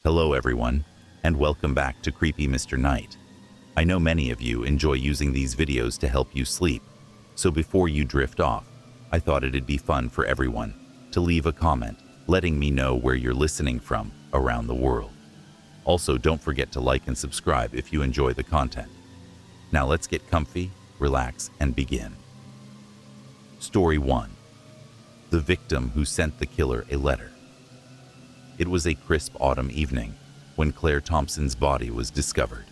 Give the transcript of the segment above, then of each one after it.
Hello everyone, and welcome back to Creepy Mr. Knight. I know many of you enjoy using these videos to help you sleep, so before you drift off, I thought it'd be fun for everyone to leave a comment letting me know where you're listening from around the world. Also, don't forget to like and subscribe if you enjoy the content. Now let's get comfy, relax, and begin. Story 1. The victim who sent the killer a letter. It was a crisp autumn evening when Claire Thompson's body was discovered.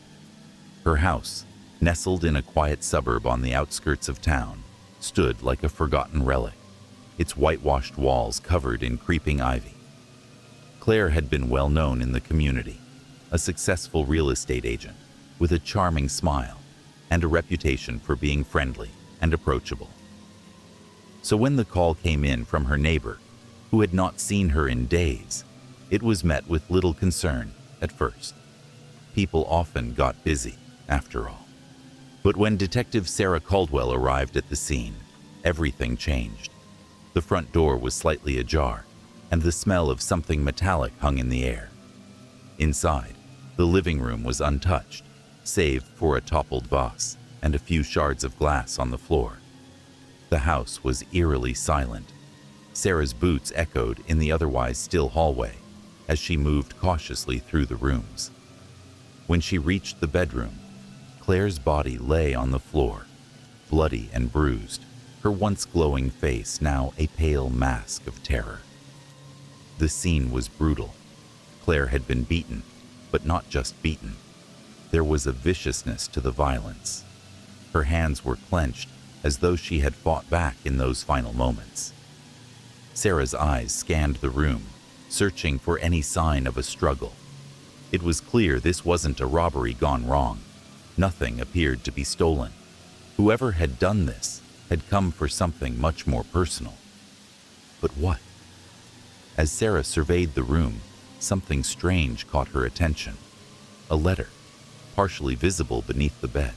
Her house, nestled in a quiet suburb on the outskirts of town, stood like a forgotten relic, its whitewashed walls covered in creeping ivy. Claire had been well known in the community, a successful real estate agent with a charming smile and a reputation for being friendly and approachable. So when the call came in from her neighbor, who had not seen her in days, it was met with little concern at first. People often got busy, after all. But when Detective Sarah Caldwell arrived at the scene, everything changed. The front door was slightly ajar, and the smell of something metallic hung in the air. Inside, the living room was untouched, save for a toppled vase and a few shards of glass on the floor. The house was eerily silent. Sarah's boots echoed in the otherwise still hallway as she moved cautiously through the rooms. When she reached the bedroom, Claire's body lay on the floor, bloody and bruised, her once glowing face now a pale mask of terror. The scene was brutal. Claire had been beaten, but not just beaten. There was a viciousness to the violence. Her hands were clenched as though she had fought back in those final moments. Sarah's eyes scanned the room, searching for any sign of a struggle. It was clear this wasn't a robbery gone wrong. Nothing appeared to be stolen. Whoever had done this had come for something much more personal. But what? As Sarah surveyed the room, something strange caught her attention. A letter, partially visible beneath the bed.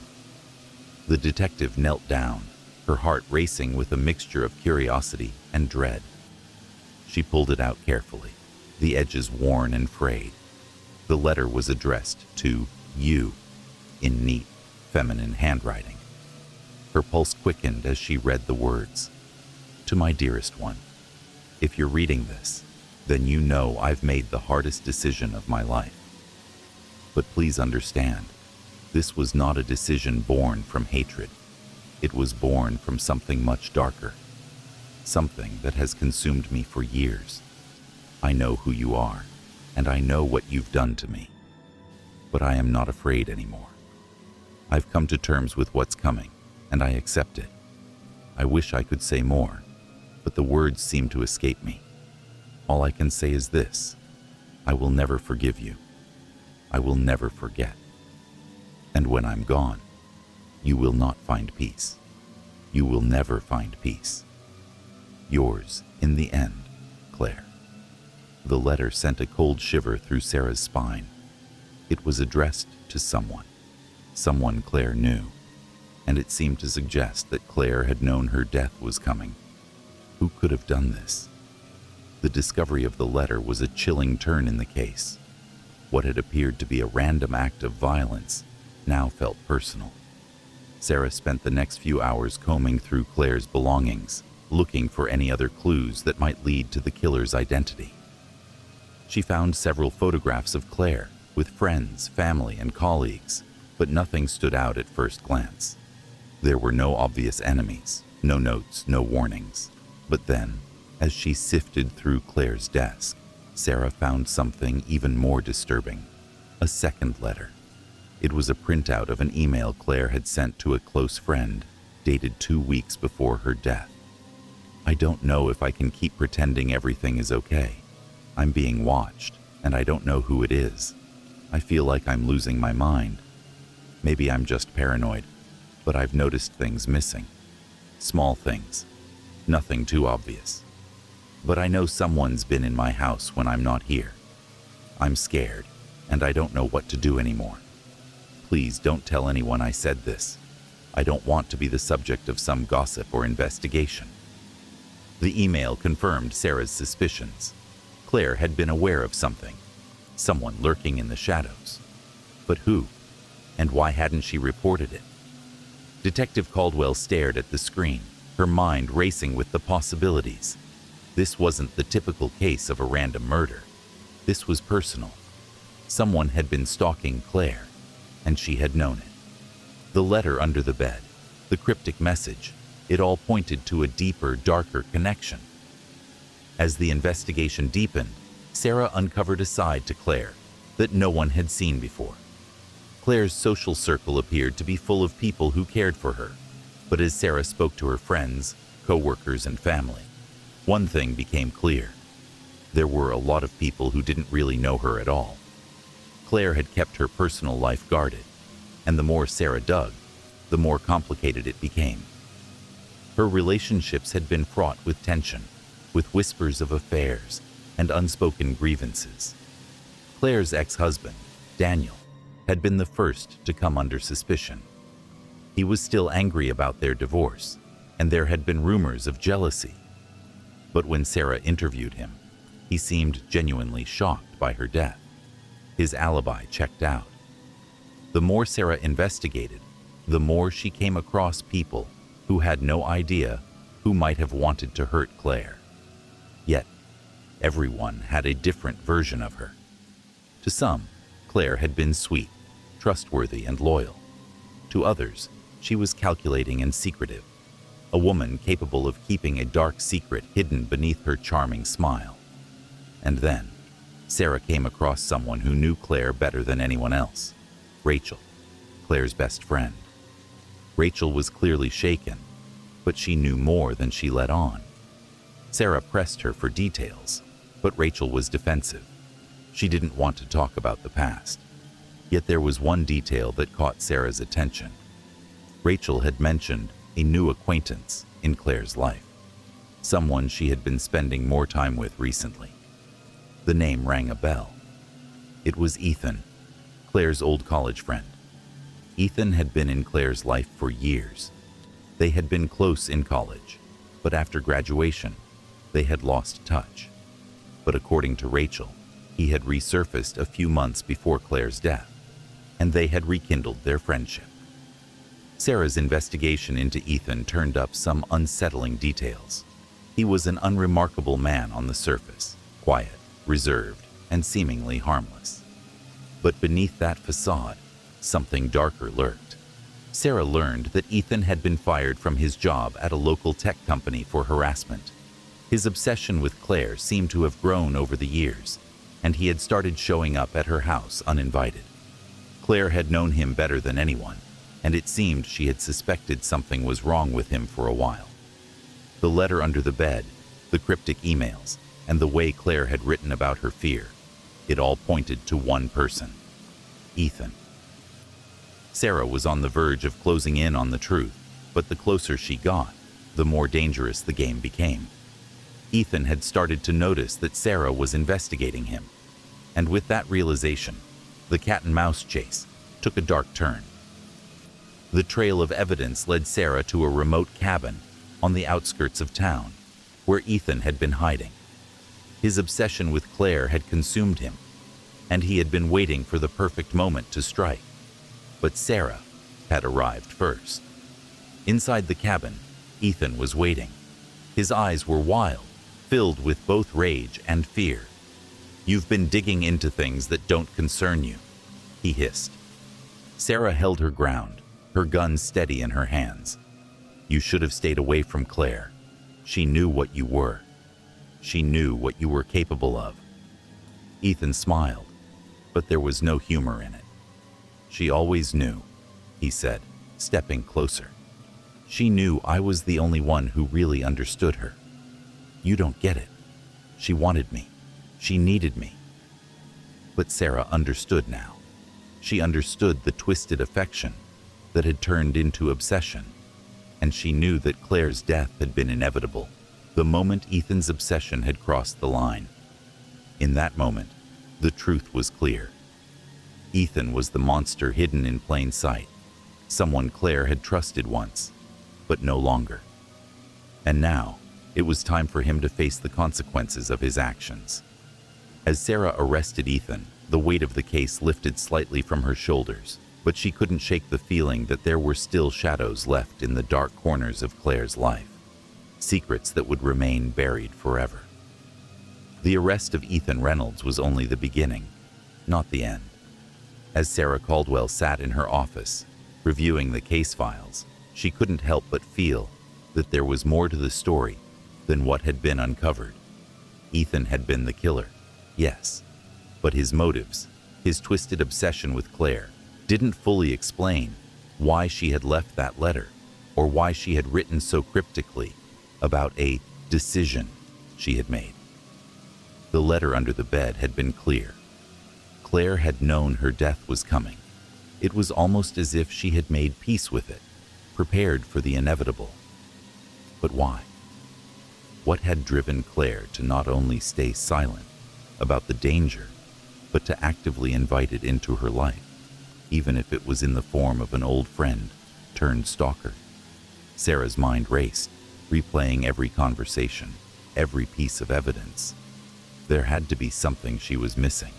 The detective knelt down, her heart racing with a mixture of curiosity and dread. She pulled it out carefully, the edges worn and frayed. The letter was addressed to you in neat, feminine handwriting. Her pulse quickened as she read the words. To my dearest one, if you're reading this, then you know I've made the hardest decision of my life. But please understand, this was not a decision born from hatred. It was born from something much darker, something that has consumed me for years. I know who you are, and I know what you've done to me. But I am not afraid anymore. I've come to terms with what's coming, and I accept it. I wish I could say more, but the words seem to escape me. All I can say is this: I will never forgive you. I will never forget. And when I'm gone, you will not find peace. You will never find peace. Yours, in the end, Claire. The letter sent a cold shiver through Sarah's spine. It was addressed to someone Claire knew, and it seemed to suggest that Claire had known her death was coming. Who could have done this? The discovery of the letter was a chilling turn in the case. What had appeared to be a random act of violence now felt personal. Sarah spent the next few hours combing through Claire's belongings, looking for any other clues that might lead to the killer's identity. She found several photographs of Claire with friends, family, and colleagues, but nothing stood out at first glance. There were no obvious enemies, no notes, no warnings. But then, as she sifted through Claire's desk, Sarah found something even more disturbing: a second letter. It was a printout of an email Claire had sent to a close friend, dated 2 weeks before her death. I don't know if I can keep pretending everything is okay. I'm being watched, and I don't know who it is. I feel like I'm losing my mind. Maybe I'm just paranoid, but I've noticed things missing. Small things. Nothing too obvious. But I know someone's been in my house when I'm not here. I'm scared, and I don't know what to do anymore. Please don't tell anyone I said this. I don't want to be the subject of some gossip or investigation. The email confirmed Sarah's suspicions. Claire had been aware of something. someone lurking in the shadows. But who? And why hadn't she reported it? Detective Caldwell stared at the screen, her mind racing with the possibilities. This wasn't the typical case of a random murder. This was personal. Someone had been stalking Claire, and she had known it. The letter under the bed, the cryptic message, it all pointed to a deeper, darker connection. As the investigation deepened, Sarah uncovered a side to Claire that no one had seen before. Claire's social circle appeared to be full of people who cared for her, but as Sarah spoke to her friends, co-workers, and family, one thing became clear. There were a lot of people who didn't really know her at all. Claire had kept her personal life guarded, and the more Sarah dug, the more complicated it became. Her relationships had been fraught with tension, with whispers of affairs and unspoken grievances. Claire's ex-husband, Daniel, had been the first to come under suspicion. He was still angry about their divorce, and there had been rumors of jealousy. But when Sarah interviewed him, he seemed genuinely shocked by her death. His alibi checked out. The more Sarah investigated, the more she came across people who had no idea who might have wanted to hurt Claire. Yet, everyone had a different version of her. To some, Claire had been sweet, trustworthy, and loyal. To others, she was calculating and secretive, a woman capable of keeping a dark secret hidden beneath her charming smile. And then, Sarah came across someone who knew Claire better than anyone else, Rachel, Claire's best friend. Rachel was clearly shaken, but she knew more than she let on. Sarah pressed her for details, but Rachel was defensive. She didn't want to talk about the past. Yet there was one detail that caught Sarah's attention. Rachel had mentioned a new acquaintance in Claire's life, someone she had been spending more time with recently. The name rang a bell. It was Ethan, Claire's old college friend. Ethan had been in Claire's life for years. They had been close in college, but after graduation, they had lost touch. But according to Rachel, he had resurfaced a few months before Claire's death, and they had rekindled their friendship. Sarah's investigation into Ethan turned up some unsettling details. He was an unremarkable man on the surface, quiet, reserved, and seemingly harmless. But beneath that facade, something darker lurked. Sarah learned that Ethan had been fired from his job at a local tech company for harassment. His obsession with Claire seemed to have grown over the years, and he had started showing up at her house uninvited. Claire had known him better than anyone, and it seemed she had suspected something was wrong with him for a while. The letter under the bed, the cryptic emails, and the way Claire had written about her fear, it all pointed to one person, Ethan. Sarah was on the verge of closing in on the truth, but the closer she got, the more dangerous the game became. Ethan had started to notice that Sarah was investigating him, and with that realization, the cat-and-mouse chase took a dark turn. The trail of evidence led Sarah to a remote cabin on the outskirts of town, where Ethan had been hiding. His obsession with Claire had consumed him, and he had been waiting for the perfect moment to strike. But Sarah had arrived first. Inside the cabin, Ethan was waiting. His eyes were wild, filled with both rage and fear. "You've been digging into things that don't concern you," he hissed. Sarah held her ground, her gun steady in her hands. "You should have stayed away from Claire. She knew what you were. She knew what you were capable of." Ethan smiled, but there was no humor in it. "She always knew," he said, stepping closer. "She knew I was the only one who really understood her. You don't get it. She wanted me. She needed me." But Sarah understood now. She understood the twisted affection that had turned into obsession, and she knew that Claire's death had been inevitable the moment Ethan's obsession had crossed the line. In that moment, the truth was clear. Ethan was the monster hidden in plain sight, someone Claire had trusted once, but no longer. And now, it was time for him to face the consequences of his actions. As Sarah arrested Ethan, The weight of the case lifted slightly from her shoulders, but she couldn't shake the feeling that there were still shadows left in the dark corners of Claire's life, secrets that would remain buried forever. The arrest of Ethan Reynolds was only the beginning, not the end. As Sarah Caldwell sat in her office, reviewing the case files, she couldn't help but feel that there was more to the story than what had been uncovered. Ethan had been the killer, yes, but his motives, his twisted obsession with Claire, didn't fully explain why she had left that letter or why she had written so cryptically about a decision she had made. The letter under the bed had been clear. Claire had known her death was coming. It was almost as if she had made peace with it, prepared for the inevitable. But why? What had driven Claire to not only stay silent about the danger, but to actively invite it into her life, even if it was in the form of an old friend turned stalker? Sarah's mind raced, replaying every conversation, every piece of evidence. There had to be something she was missing,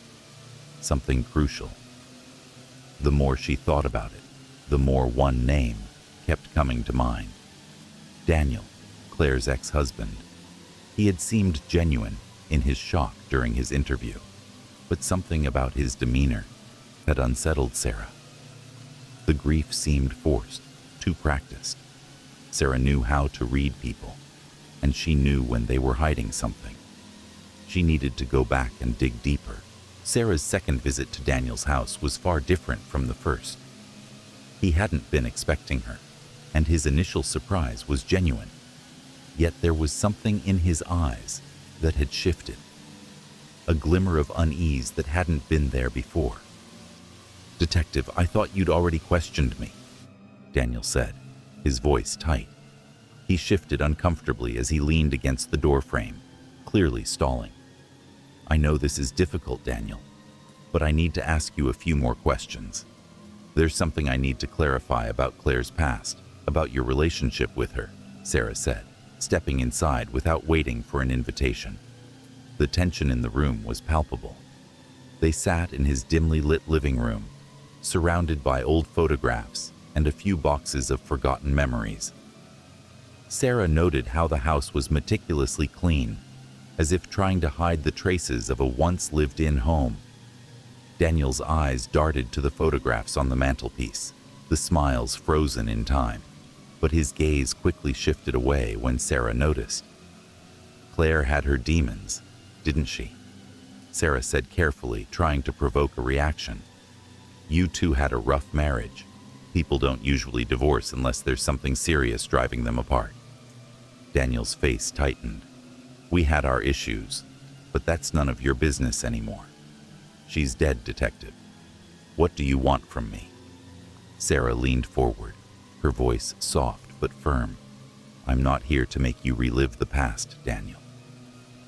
something crucial. The more she thought about it, the more one name kept coming to mind. Daniel, Claire's ex-husband. He had seemed genuine in his shock during his interview, but something about his demeanor had unsettled Sarah. The grief seemed forced, too practiced. Sarah knew how to read people, and she knew when they were hiding something. She needed to go back and dig deeper. Sarah's second visit to Daniel's house was far different from the first. He hadn't been expecting her, and his initial surprise was genuine. Yet there was something in his eyes that had shifted, a glimmer of unease that hadn't been there before. "Detective, I thought you'd already questioned me," Daniel said, his voice tight. He shifted uncomfortably as he leaned against the doorframe, clearly stalling. "I know this is difficult, Daniel, but I need to ask you a few more questions. There's something I need to clarify about Claire's past, about your relationship with her," Sarah said, stepping inside without waiting for an invitation. The tension in the room was palpable. They sat in his dimly lit living room, surrounded by old photographs and a few boxes of forgotten memories. Sarah noted how the house was meticulously clean, as if trying to hide the traces of a once lived-in home. Daniel's eyes darted to the photographs on the mantelpiece, the smiles frozen in time, but his gaze quickly shifted away when Sarah noticed. "Claire had her demons, didn't she?" Sarah said carefully, trying to provoke a reaction. "You two had a rough marriage. People don't usually divorce unless there's something serious driving them apart." Daniel's face tightened. "We had our issues, but that's none of your business anymore. She's dead, Detective. What do you want from me?" Sarah leaned forward, her voice soft but firm. "I'm not here to make you relive the past, Daniel.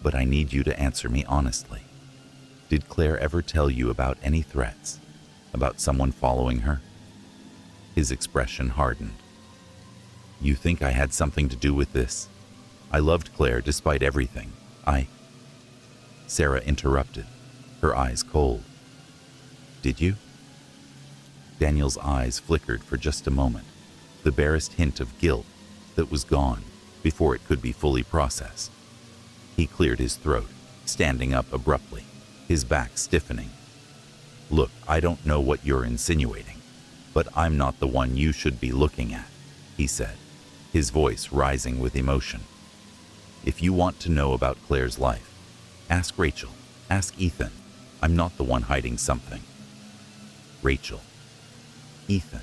But I need you to answer me honestly. Did Claire ever tell you about any threats? About someone following her?" His expression hardened. "You think I had something to do with this? I loved Claire despite everything. Sarah interrupted, her eyes cold. "Did you?" Daniel's eyes flickered for just a moment, the barest hint of guilt that was gone before it could be fully processed. He cleared his throat, standing up abruptly, his back stiffening. "Look, I don't know what you're insinuating, but I'm not the one you should be looking at," he said, his voice rising with emotion. "If you want to know about Claire's life, ask Rachel, ask Ethan. I'm not the one hiding something." Rachel. Ethan.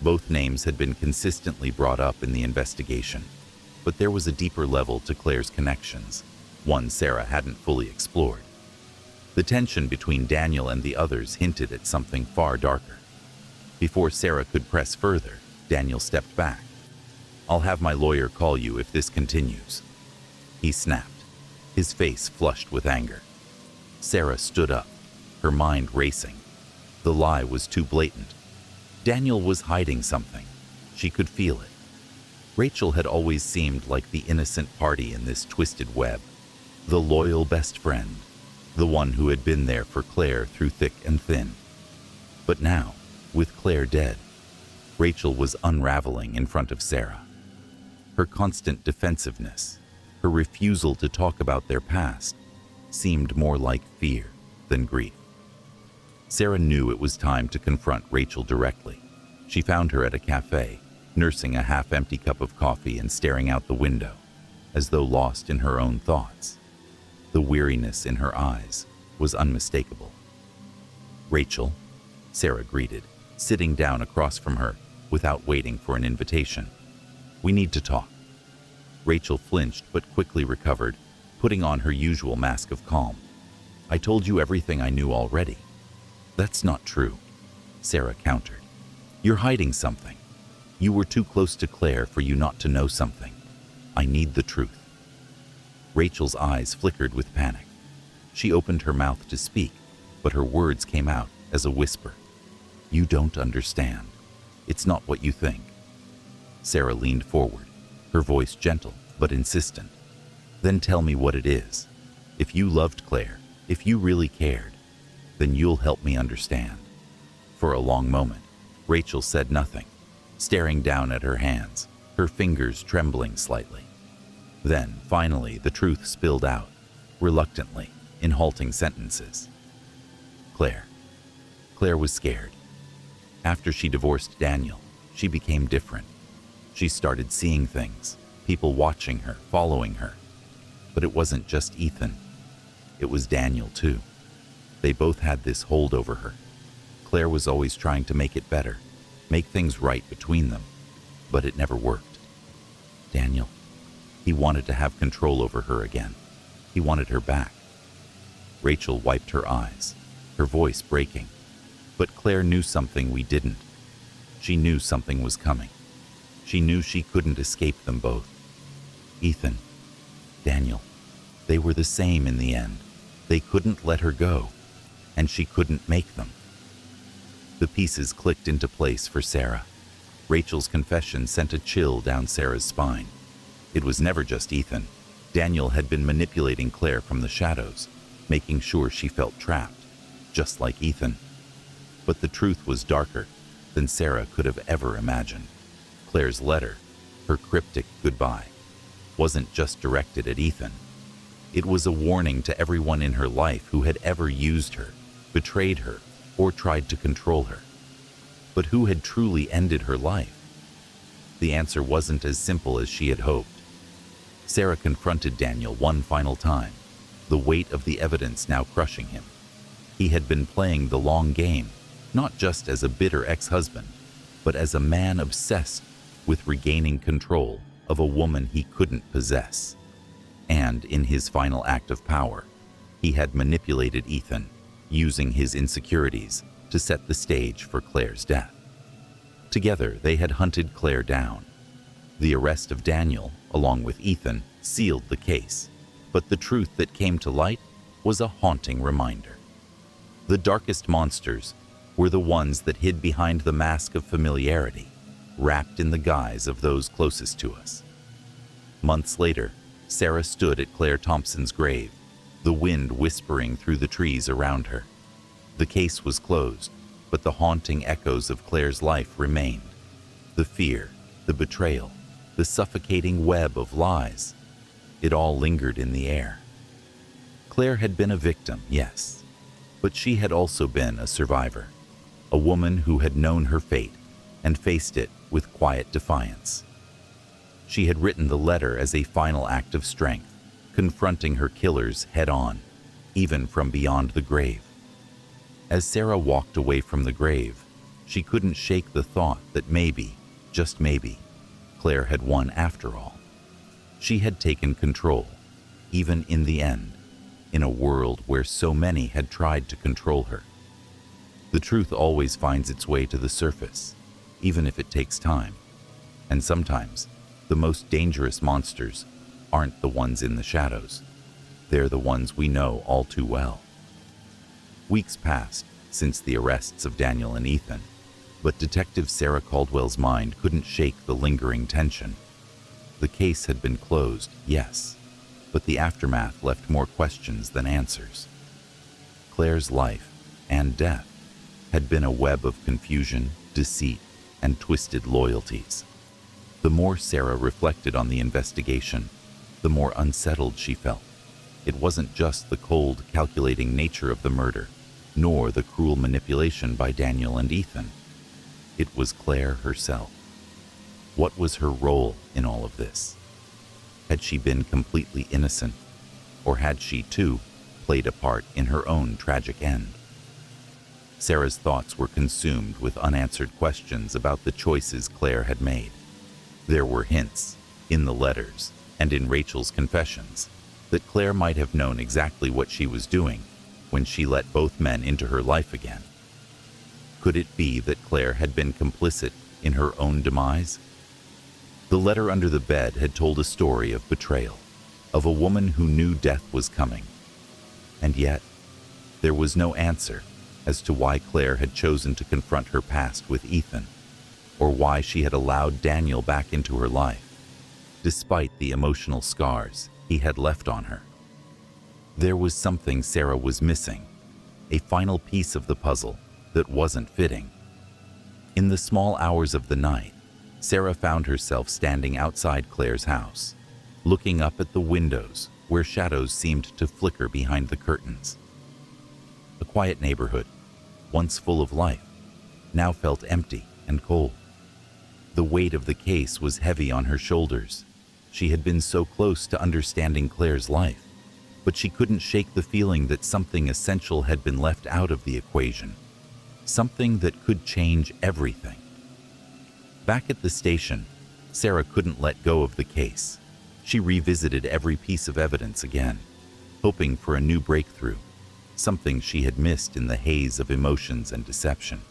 Both names had been consistently brought up in the investigation, but there was a deeper level to Claire's connections, one Sarah hadn't fully explored. The tension between Daniel and the others hinted at something far darker. Before Sarah could press further, Daniel stepped back. "I'll have my lawyer call you if this continues," he snapped, his face flushed with anger. Sarah stood up, her mind racing. The lie was too blatant. Daniel was hiding something. She could feel it. Rachel had always seemed like the innocent party in this twisted web, the loyal best friend. the one who had been there for Claire through thick and thin. But now, with Claire dead, Rachel was unraveling in front of Sarah. Her constant defensiveness, her refusal to talk about their past, seemed more like fear than grief. Sarah knew it was time to confront Rachel directly. She found her at a cafe, nursing a half-empty cup of coffee and staring out the window, as though lost in her own thoughts. The weariness in her eyes was unmistakable. "Rachel," Sarah greeted, sitting down across from her without waiting for an invitation. "We need to talk." Rachel flinched but quickly recovered, putting on her usual mask of calm. "I told you everything I knew already." "That's not true," Sarah countered. "You're hiding something. You were too close to Claire for you not to know something. I need the truth." Rachel's eyes flickered with panic. She opened her mouth to speak, but her words came out as a whisper. "You don't understand. It's not what you think." Sarah leaned forward, her voice gentle but insistent. "Then tell me what it is. If you loved Claire, if you really cared, then you'll help me understand." For a long moment, Rachel said nothing, staring down at her hands, her fingers trembling slightly. Then, finally, the truth spilled out, reluctantly, in halting sentences. Claire. Claire was scared. After she divorced Daniel, she became different. She started seeing things, people watching her, following her. But it wasn't just Ethan. It was Daniel, too. They both had this hold over her. Claire was always trying to make it better, make things right between them, but it never worked. Daniel. He wanted to have control over her again. He wanted her back. Rachel wiped her eyes, her voice breaking. But Claire knew something we didn't. She knew something was coming. She knew she couldn't escape them both. Ethan, Daniel, they were the same in the end. They couldn't let her go, and she couldn't make them. The pieces clicked into place for Sarah. Rachel's confession sent a chill down Sarah's spine. It was never just Ethan. Daniel had been manipulating Claire from the shadows, making sure she felt trapped, just like Ethan. But the truth was darker than Sarah could have ever imagined. Claire's letter, her cryptic goodbye, wasn't just directed at Ethan. It was a warning to everyone in her life who had ever used her, betrayed her, or tried to control her. But who had truly ended her life? The answer wasn't as simple as she had hoped. Sarah confronted Daniel one final time, the weight of the evidence now crushing him. He had been playing the long game, not just as a bitter ex-husband, but as a man obsessed with regaining control of a woman he couldn't possess. And in his final act of power, he had manipulated Ethan, using his insecurities to set the stage for Claire's death. Together, they had hunted Claire down. The arrest of Daniel, along with Ethan, sealed the case, but the truth that came to light was a haunting reminder. The darkest monsters were the ones that hid behind the mask of familiarity, wrapped in the guise of those closest to us. Months later, Sarah stood at Claire Thompson's grave, the wind whispering through the trees around her. The case was closed, but the haunting echoes of Claire's life remained. The fear, the betrayal, the suffocating web of lies. It all lingered in the air. Claire had been a victim, yes, but she had also been a survivor, a woman who had known her fate and faced it with quiet defiance. She had written the letter as a final act of strength, confronting her killers head-on, even from beyond the grave. As Sarah walked away from the grave, she couldn't shake the thought that maybe, just maybe, Claire had won after all. She had taken control, even in the end, in a world where so many had tried to control her. The truth always finds its way to the surface, even if it takes time. And sometimes, the most dangerous monsters aren't the ones in the shadows. They're the ones we know all too well. Weeks passed since the arrests of Daniel and Ethan, but Detective Sarah Caldwell's mind couldn't shake the lingering tension. The case had been closed, yes, but the aftermath left more questions than answers. Claire's life and death had been a web of confusion, deceit, and twisted loyalties. The more Sarah reflected on the investigation, the more unsettled she felt. It wasn't just the cold, calculating nature of the murder, nor the cruel manipulation by Daniel and Ethan. It was Claire herself. What was her role in all of this? Had she been completely innocent, or had she, too, played a part in her own tragic end? Sarah's thoughts were consumed with unanswered questions about the choices Claire had made. There were hints, in the letters and in Rachel's confessions, that Claire might have known exactly what she was doing when she let both men into her life again. Could it be that Claire had been complicit in her own demise? The letter under the bed had told a story of betrayal, of a woman who knew death was coming. And yet, there was no answer as to why Claire had chosen to confront her past with Ethan, or why she had allowed Daniel back into her life, despite the emotional scars he had left on her. There was something Sarah was missing, a final piece of the puzzle that wasn't fitting. In the small hours of the night, Sarah found herself standing outside Claire's house, looking up at the windows where shadows seemed to flicker behind the curtains. A quiet neighborhood, once full of life, now felt empty and cold. The weight of the case was heavy on her shoulders. She had been so close to understanding Claire's life, but she couldn't shake the feeling that something essential had been left out of the equation, something that could change everything. Back at the station, Sarah couldn't let go of the case. She revisited every piece of evidence again, hoping for a new breakthrough, something she had missed in the haze of emotions and deception.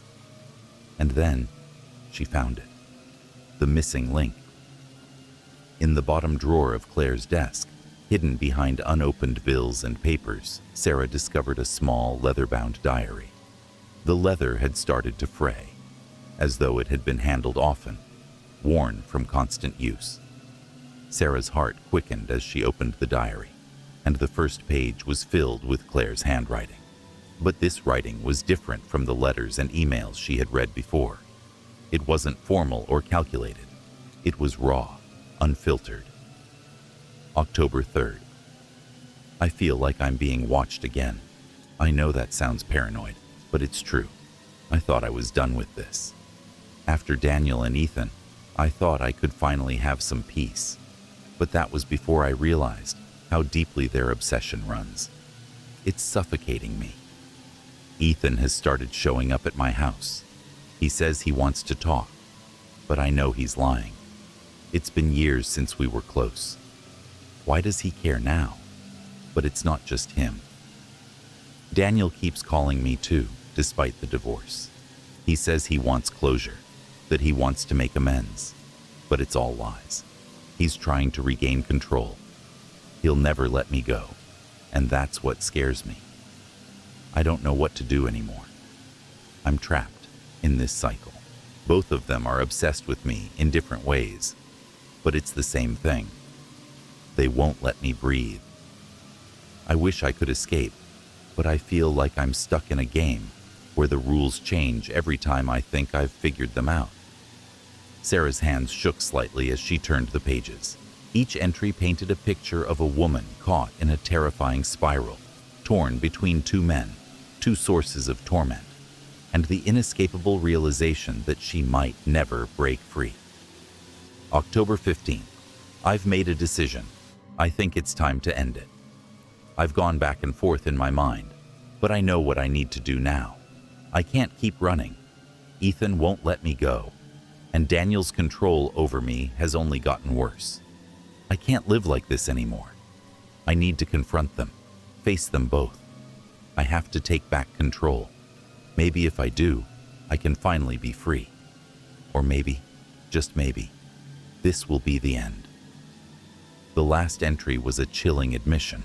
And then, she found it. The missing link. In the bottom drawer of Claire's desk, hidden behind unopened bills and papers, Sarah discovered a small, leather-bound diary. The leather had started to fray, as though it had been handled often, worn from constant use. Sarah's heart quickened as she opened the diary, and the first page was filled with Claire's handwriting. But this writing was different from the letters and emails she had read before. It wasn't formal or calculated. It was raw, unfiltered. October 3rd. I feel like I'm being watched again. I know that sounds paranoid, but it's true. I thought I was done with this. After Daniel and Ethan, I thought I could finally have some peace. But that was before I realized how deeply their obsession runs. It's suffocating me. Ethan has started showing up at my house. He says he wants to talk, but I know he's lying. It's been years since we were close. Why does he care now? But it's not just him. Daniel keeps calling me too, despite the divorce. He says he wants closure, that he wants to make amends, but it's all lies. He's trying to regain control. He'll never let me go, and that's what scares me. I don't know what to do anymore. I'm trapped in this cycle. Both of them are obsessed with me in different ways, but it's the same thing. They won't let me breathe. I wish I could escape, but I feel like I'm stuck in a game where the rules change every time I think I've figured them out. Sarah's hands shook slightly as she turned the pages. Each entry painted a picture of a woman caught in a terrifying spiral, torn between two men, two sources of torment, and the inescapable realization that she might never break free. October 15th. I've made a decision. I think it's time to end it. I've gone back and forth in my mind, but I know what I need to do now. I can't keep running. Ethan won't let me go, and Daniel's control over me has only gotten worse. I can't live like this anymore. I need to confront them, face them both. I have to take back control. Maybe if I do, I can finally be free. Or maybe, just maybe, this will be the end. The last entry was a chilling admission.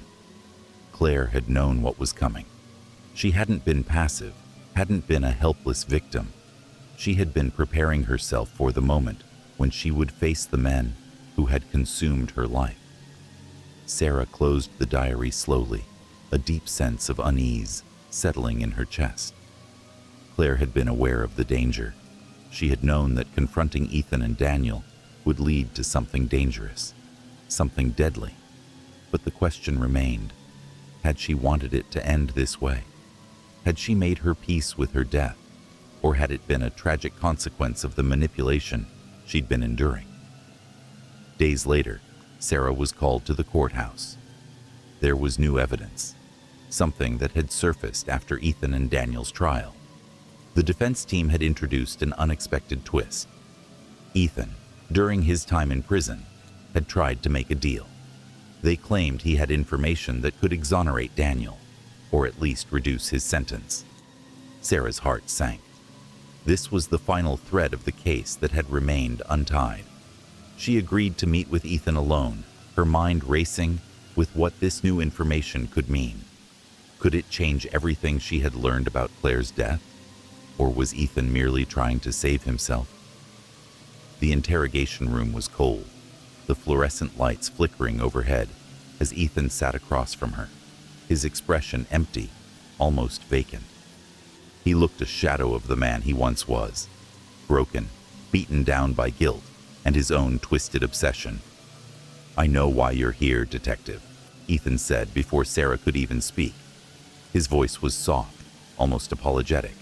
Claire had known what was coming. She hadn't been passive, hadn't been a helpless victim. She had been preparing herself for the moment when she would face the men who had consumed her life. Sarah closed the diary slowly, a deep sense of unease settling in her chest. Claire had been aware of the danger. She had known that confronting Ethan and Daniel would lead to something dangerous, something deadly. But the question remained, had she wanted it to end this way? Had she made her peace with her death, or had it been a tragic consequence of the manipulation she'd been enduring? Days later, Sarah was called to the courthouse. There was new evidence, something that had surfaced after Ethan and Daniel's trial. The defense team had introduced an unexpected twist. Ethan, during his time in prison, had tried to make a deal. They claimed he had information that could exonerate Daniel, or at least reduce his sentence. Sarah's heart sank. This was the final thread of the case that had remained untied. She agreed to meet with Ethan alone, her mind racing with what this new information could mean. Could it change everything she had learned about Claire's death? Or was Ethan merely trying to save himself? The interrogation room was cold, the fluorescent lights flickering overhead as Ethan sat across from her, his expression empty, almost vacant. He looked a shadow of the man he once was, broken, beaten down by guilt and his own twisted obsession. "I know why you're here, Detective," Ethan said before Sarah could even speak. His voice was soft, almost apologetic.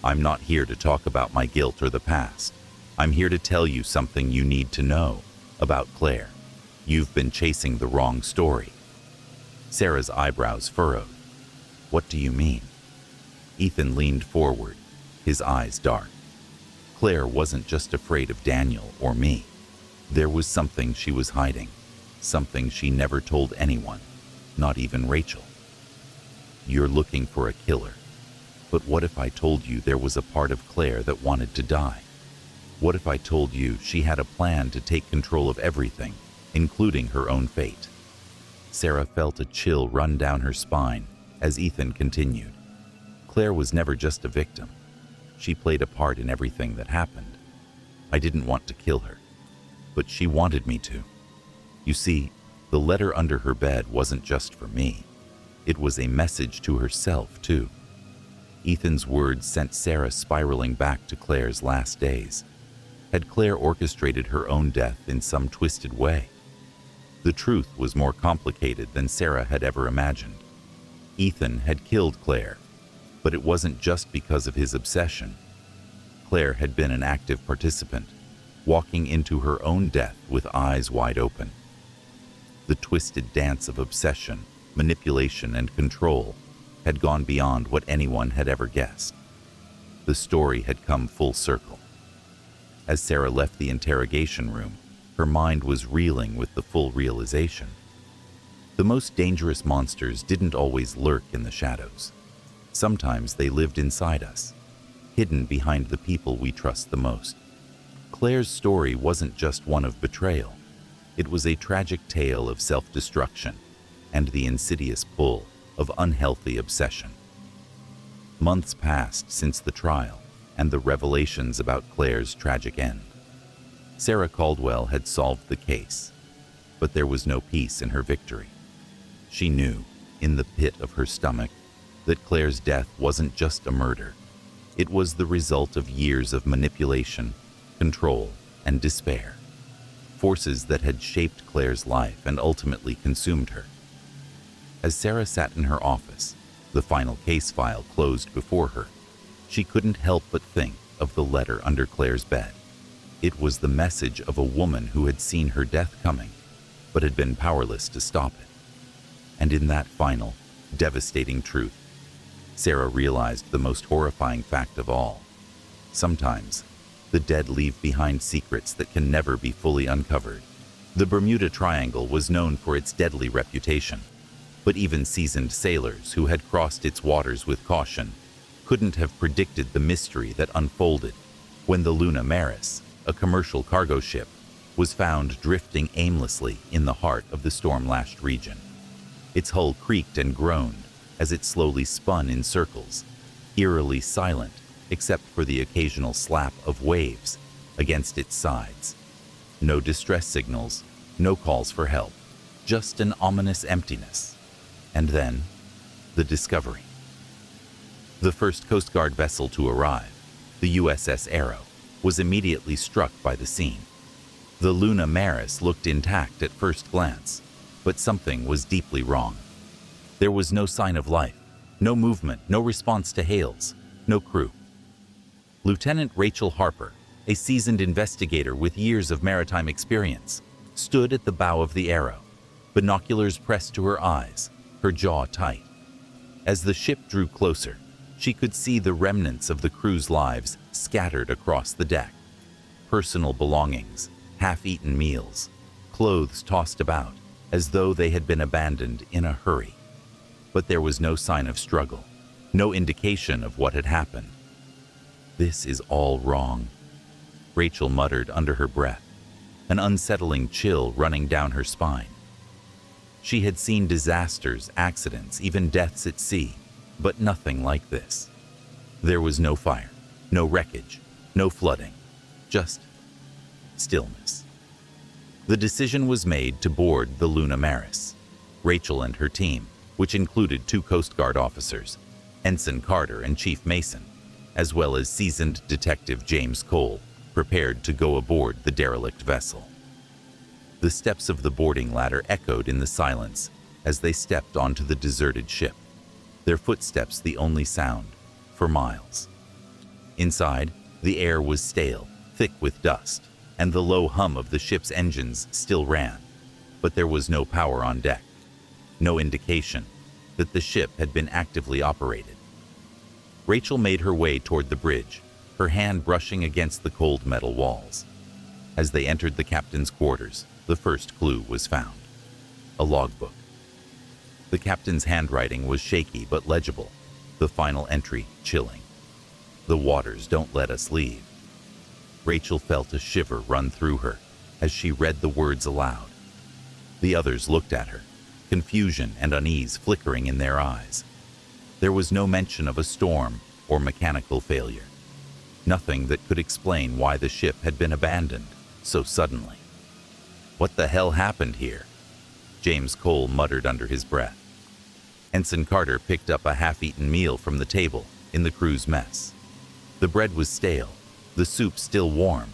"I'm not here to talk about my guilt or the past. I'm here to tell you something you need to know about Claire. You've been chasing the wrong story." Sarah's eyebrows furrowed. "What do you mean?" Ethan leaned forward, his eyes dark. Claire wasn't just afraid of Daniel or me. There was something she was hiding, something she never told anyone, not even Rachel. "You're looking for a killer. But what if I told you there was a part of Claire that wanted to die? What if I told you she had a plan to take control of everything, including her own fate?" Sarah felt a chill run down her spine as Ethan continued. Claire was never just a victim. She played a part in everything that happened. I didn't want to kill her, but she wanted me to. You see, the letter under her bed wasn't just for me. It was a message to herself, too. Ethan's words sent Sarah spiraling back to Claire's last days. Had Claire orchestrated her own death in some twisted way? The truth was more complicated than Sarah had ever imagined. Ethan had killed Claire, but it wasn't just because of his obsession. Claire had been an active participant, walking into her own death with eyes wide open. The twisted dance of obsession, manipulation, and control had gone beyond what anyone had ever guessed. The story had come full circle. As Sarah left the interrogation room, her mind was reeling with the full realization. The most dangerous monsters didn't always lurk in the shadows. Sometimes they lived inside us, hidden behind the people we trust the most. Claire's story wasn't just one of betrayal. It was a tragic tale of self-destruction and the insidious pull of unhealthy obsession. Months passed since the trial and the revelations about Claire's tragic end. Sarah Caldwell had solved the case, but there was no peace in her victory. She knew, in the pit of her stomach, that Claire's death wasn't just a murder. It was the result of years of manipulation, control, and despair. Forces that had shaped Claire's life and ultimately consumed her. As Sarah sat in her office, the final case file closed before her, she couldn't help but think of the letter under Claire's bed. It was the message of a woman who had seen her death coming, but had been powerless to stop it. And in that final, devastating truth, Sarah realized the most horrifying fact of all. Sometimes, the dead leave behind secrets that can never be fully uncovered. The Bermuda Triangle was known for its deadly reputation, but even seasoned sailors who had crossed its waters with caution couldn't have predicted the mystery that unfolded when the Luna Maris, a commercial cargo ship, was found drifting aimlessly in the heart of the storm-lashed region. Its hull creaked and groaned as it slowly spun in circles, eerily silent except for the occasional slap of waves against its sides. No distress signals, no calls for help, just an ominous emptiness. And then, the discovery. The first Coast Guard vessel to arrive, the USS Arrow, was immediately struck by the scene. The Unwind looked intact at first glance, but something was deeply wrong. There was no sign of life, no movement, no response to hails, no crew. Lieutenant Rachel Harper, a seasoned investigator with years of maritime experience, stood at the bow of the Arrow, binoculars pressed to her eyes, her jaw tight. As the ship drew closer, she could see the remnants of the crew's lives scattered across the deck. Personal belongings, half-eaten meals, clothes tossed about as though they had been abandoned in a hurry. But there was no sign of struggle, no indication of what had happened. "This is all wrong," Rachel muttered under her breath, an unsettling chill running down her spine. She had seen disasters, accidents, even deaths at sea, but nothing like this. There was no fire, no wreckage, no flooding, just stillness. The decision was made to board the Immerse. Rachel and her team, which included 2 Coast Guard officers, Ensign Carter and Chief Mason, as well as seasoned Detective James Cole, prepared to go aboard the derelict vessel. The steps of the boarding ladder echoed in the silence as they stepped onto the deserted ship, their footsteps the only sound for miles. Inside, the air was stale, thick with dust, and the low hum of the ship's engines still ran, but there was no power on deck, no indication that the ship had been actively operated. Rachel made her way toward the bridge, her hand brushing against the cold metal walls. As they entered the captain's quarters, the first clue was found: a logbook. The captain's handwriting was shaky but legible, the final entry chilling. "The waters don't let us leave." Rachel felt a shiver run through her as she read the words aloud. The others looked at her, confusion and unease flickering in their eyes. There was no mention of a storm or mechanical failure. Nothing that could explain why the ship had been abandoned so suddenly. "What the hell happened here?" James Cole muttered under his breath. Ensign Carter picked up a half-eaten meal from the table in the crew's mess. The bread was stale, the soup still warm.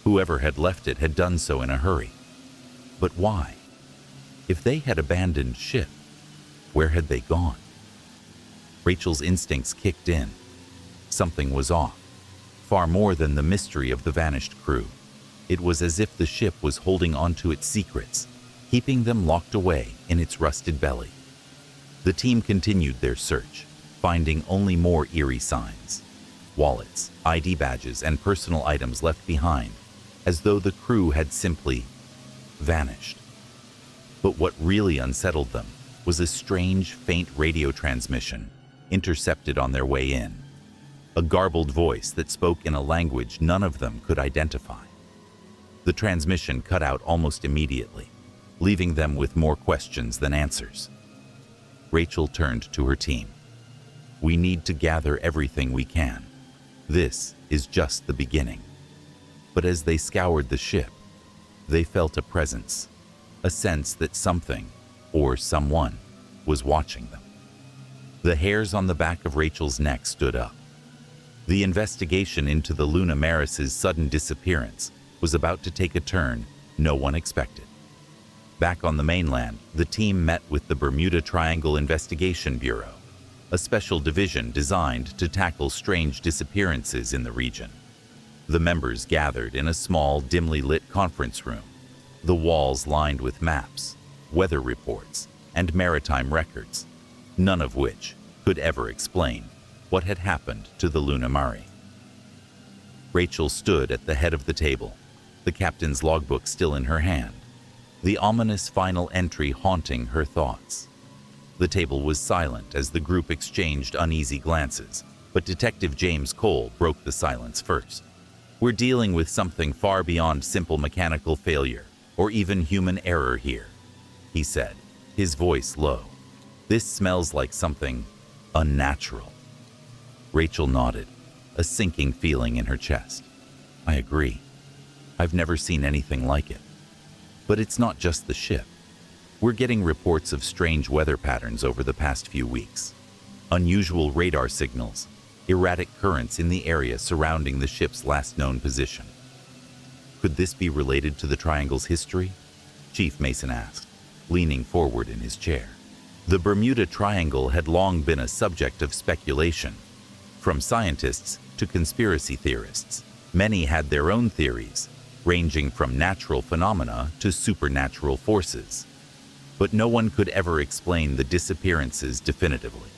Whoever had left it had done so in a hurry. But why? If they had abandoned ship, where had they gone? Rachel's instincts kicked in. Something was off, far more than the mystery of the vanished crew. It was as if the ship was holding onto its secrets, keeping them locked away in its rusted belly. The team continued their search, finding only more eerie signs: wallets, ID badges, and personal items left behind, as though the crew had simply vanished. But what really unsettled them was a strange, faint radio transmission intercepted on their way in, a garbled voice that spoke in a language none of them could identify. The transmission cut out almost immediately, leaving them with more questions than answers. Rachel turned to her team. "We need to gather everything we can. This is just the beginning." But as they scoured the ship, they felt a presence, a sense that something, or someone, was watching them. The hairs on the back of Rachel's neck stood up. The investigation into the Immerse's sudden disappearance was about to take a turn no one expected. Back on the mainland, the team met with the Bermuda Triangle Investigation Bureau, a special division designed to tackle strange disappearances in the region. The members gathered in a small, dimly lit conference room, the walls lined with maps, weather reports, and maritime records, none of which could ever explain what had happened to the Immerse. Rachel stood at the head of the table, the captain's logbook still in her hand, the ominous final entry haunting her thoughts. The table was silent as the group exchanged uneasy glances, but Detective James Cole broke the silence first. "We're dealing with something far beyond simple mechanical failure or even human error here," he said, his voice low. "This smells like something unnatural." Rachel nodded, a sinking feeling in her chest. "I agree. I've never seen anything like it. But it's not just the ship. We're getting reports of strange weather patterns over the past few weeks. Unusual radar signals, erratic currents in the area surrounding the ship's last known position. Could this be related to the triangle's history? Chief Mason asked, leaning forward in his chair. The Bermuda Triangle had long been a subject of speculation. From scientists to conspiracy theorists, many had their own theories, ranging from natural phenomena to supernatural forces. But no one could ever explain the disappearances definitively.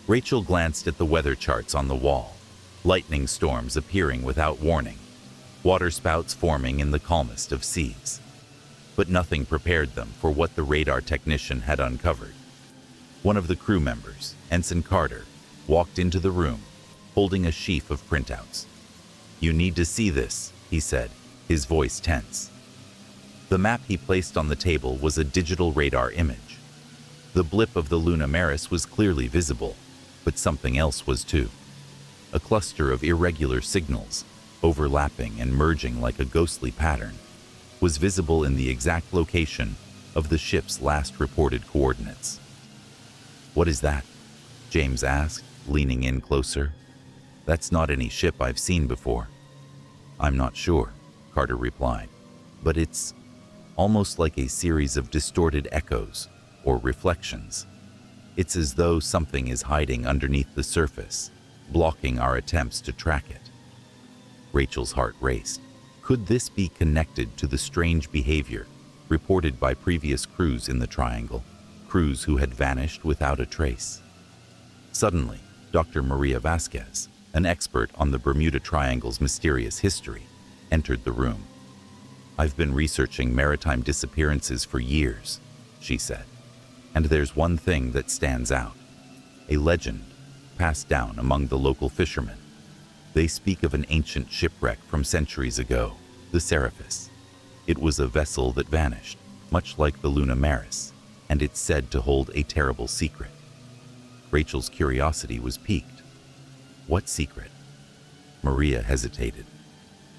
Rachel glanced at the weather charts on the wall, lightning storms appearing without warning, waterspouts forming in the calmest of seas. But nothing prepared them for what the radar technician had uncovered. One of the crew members, Ensign Carter, walked into the room, holding a sheaf of printouts. "You need to see this," he said, his voice tense. The map he placed on the table was a digital radar image. The blip of the Luna Maris was clearly visible, but something else was too. A cluster of irregular signals, overlapping and merging like a ghostly pattern, was visible in the exact location of the ship's last reported coordinates. "What is that?" James asked, leaning in closer. "That's not any ship I've seen before." "I'm not sure," Carter replied, "but it's almost like a series of distorted echoes or reflections. It's as though something is hiding underneath the surface, blocking our attempts to track it." Rachel's heart raced. Could this be connected to the strange behavior reported by previous crews in the Triangle, crews who had vanished without a trace? Suddenly, Dr. Maria Vasquez, an expert on the Bermuda Triangle's mysterious history, entered the room. "I've been researching maritime disappearances for years," she said, "and there's one thing that stands out. A legend passed down among the local fishermen. They speak of an ancient shipwreck from centuries ago, the Serapis. It was a vessel that vanished, much like the Luna Maris, and it's said to hold a terrible secret." Rachel's curiosity was piqued. "What secret?" Maria hesitated.